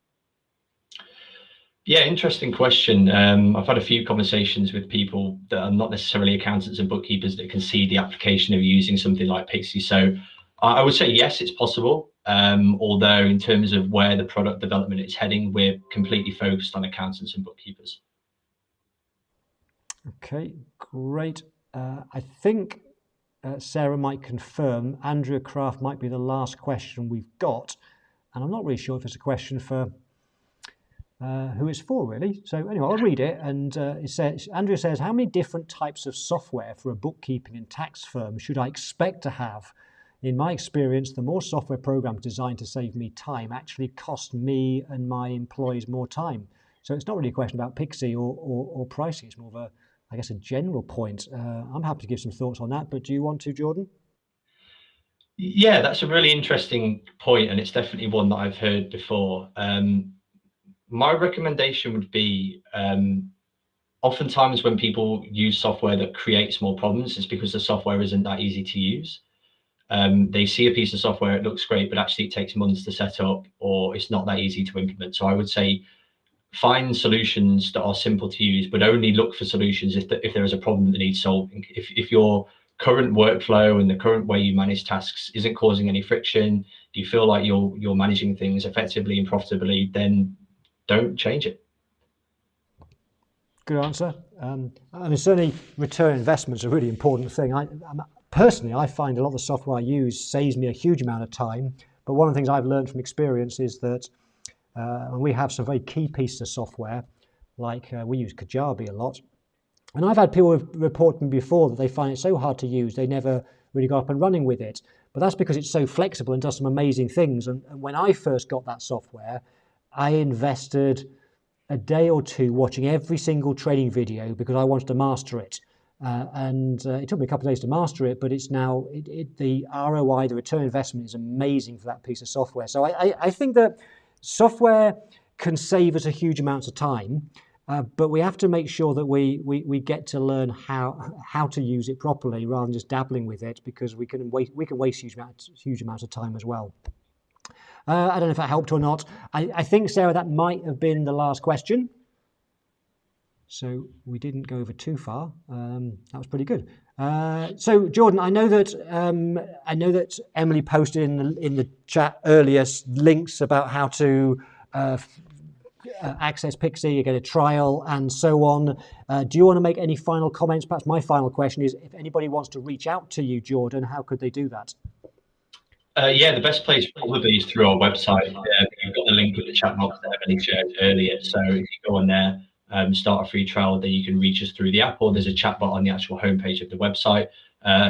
Yeah, interesting question. I've had a few conversations with people that are not necessarily accountants and bookkeepers that can see the application of using something like Pixie. So I would say yes, it's possible. Although in terms of where the product development is heading, we're completely focused on accountants and bookkeepers. Okay, great. I think Sarah might confirm Andrea Craft might be the last question we've got, and I'm not really sure if it's a question for who it's for, really. So anyway, I'll read it, and it says, Andrea says, how many different types of software for a bookkeeping and tax firm should I expect to have? In my experience, the more software programs designed to save me time actually cost me and my employees more time. So it's not really a question about Pixie or pricing. It's more of a, I guess, a general point. I'm happy to give some thoughts on that, but do you want to, Jordan? Yeah, that's a really interesting point, and it's definitely one that I've heard before. My recommendation would be oftentimes when people use software that creates more problems, it's because the software isn't that easy to use. They see a piece of software, it looks great, but actually it takes months to set up, or it's not that easy to implement. So I would say find solutions that are simple to use, but only look for solutions if there is a problem that needs solving. If your current workflow and the current way you manage tasks isn't causing any friction, do you feel like you're managing things effectively and profitably, then don't change it. Good answer. I mean, certainly return investment is a really important thing. Personally, I find a lot of the software I use saves me a huge amount of time. But one of the things I've learned from experience is that we have some very key pieces of software, like we use Kajabi a lot. And I've had people report to me before that they find it so hard to use, they never really got up and running with it. But that's because it's so flexible and does some amazing things. And when I first got that software, I invested a day or two watching every single training video because I wanted to master it. It took me a couple of days to master it, but it's now, the ROI, the return investment is amazing for that piece of software. So I think that software can save us a huge amount of time, but we have to make sure that we get to learn how to use it properly rather than just dabbling with it, because we can waste huge amounts of time as well. I don't know if that helped or not. I think, Sarah, that might have been the last question. So we didn't go over too far. That was pretty good. So Jordan, I know that Emily posted in the chat earlier links about how to access Pixie, get a trial, and so on. Do you want to make any final comments? Perhaps my final question is, if anybody wants to reach out to you, Jordan, how could they do that? Yeah, the best place probably is through our website. You've got the link in the chat box that Emily shared earlier. So if you go on there, start a free trial, then you can reach us through the app, or there's a chat bot on the actual homepage of the website.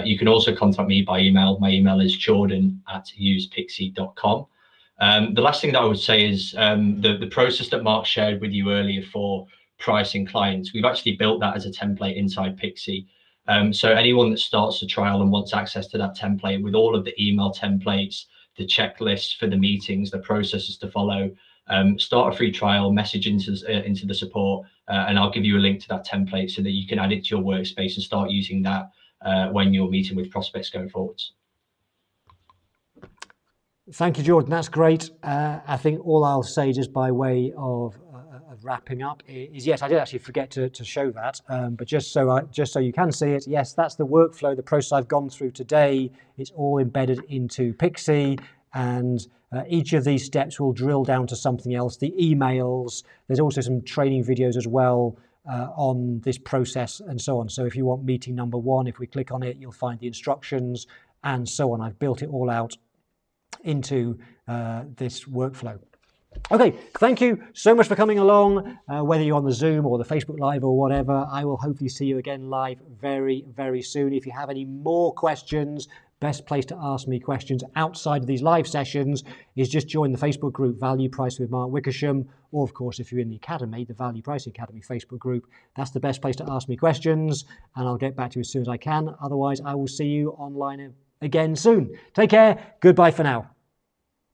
You can also contact me by email. My email is jordan@usepixie.com. The last thing that I would say is the process that Mark shared with you earlier for pricing clients, we've actually built that as a template inside Pixie. So anyone that starts the trial and wants access to that template with all of the email templates, the checklists for the meetings, the processes to follow, start a free trial, message into the support, and I'll give you a link to that template so that you can add it to your workspace and start using that when you're meeting with prospects going forwards. Thank you, Jordan. That's great. I think all I'll say, just by way of wrapping up, is yes, I did actually forget to show that, but just so you can see it, yes, that's the workflow, the process I've gone through today. It's all embedded into Pixie, and each of these steps will drill down to something else. The emails, there's also some training videos as well on this process and so on. So if you want meeting number 1, if we click on it, you'll find the instructions and so on. I've built it all out into this workflow. Okay, thank you so much for coming along, whether you're on the Zoom or the Facebook Live or whatever. I will hopefully see you again live very, very soon. If you have any more questions, best place to ask me questions outside of these live sessions is just join the Facebook group Value Pricing with Mark Wickersham, or of course if you're in the Academy, the Value Pricing Academy Facebook group. That's the best place to ask me questions, and I'll get back to you as soon as I can. Otherwise, I will see you online again soon. Take care. Goodbye for now.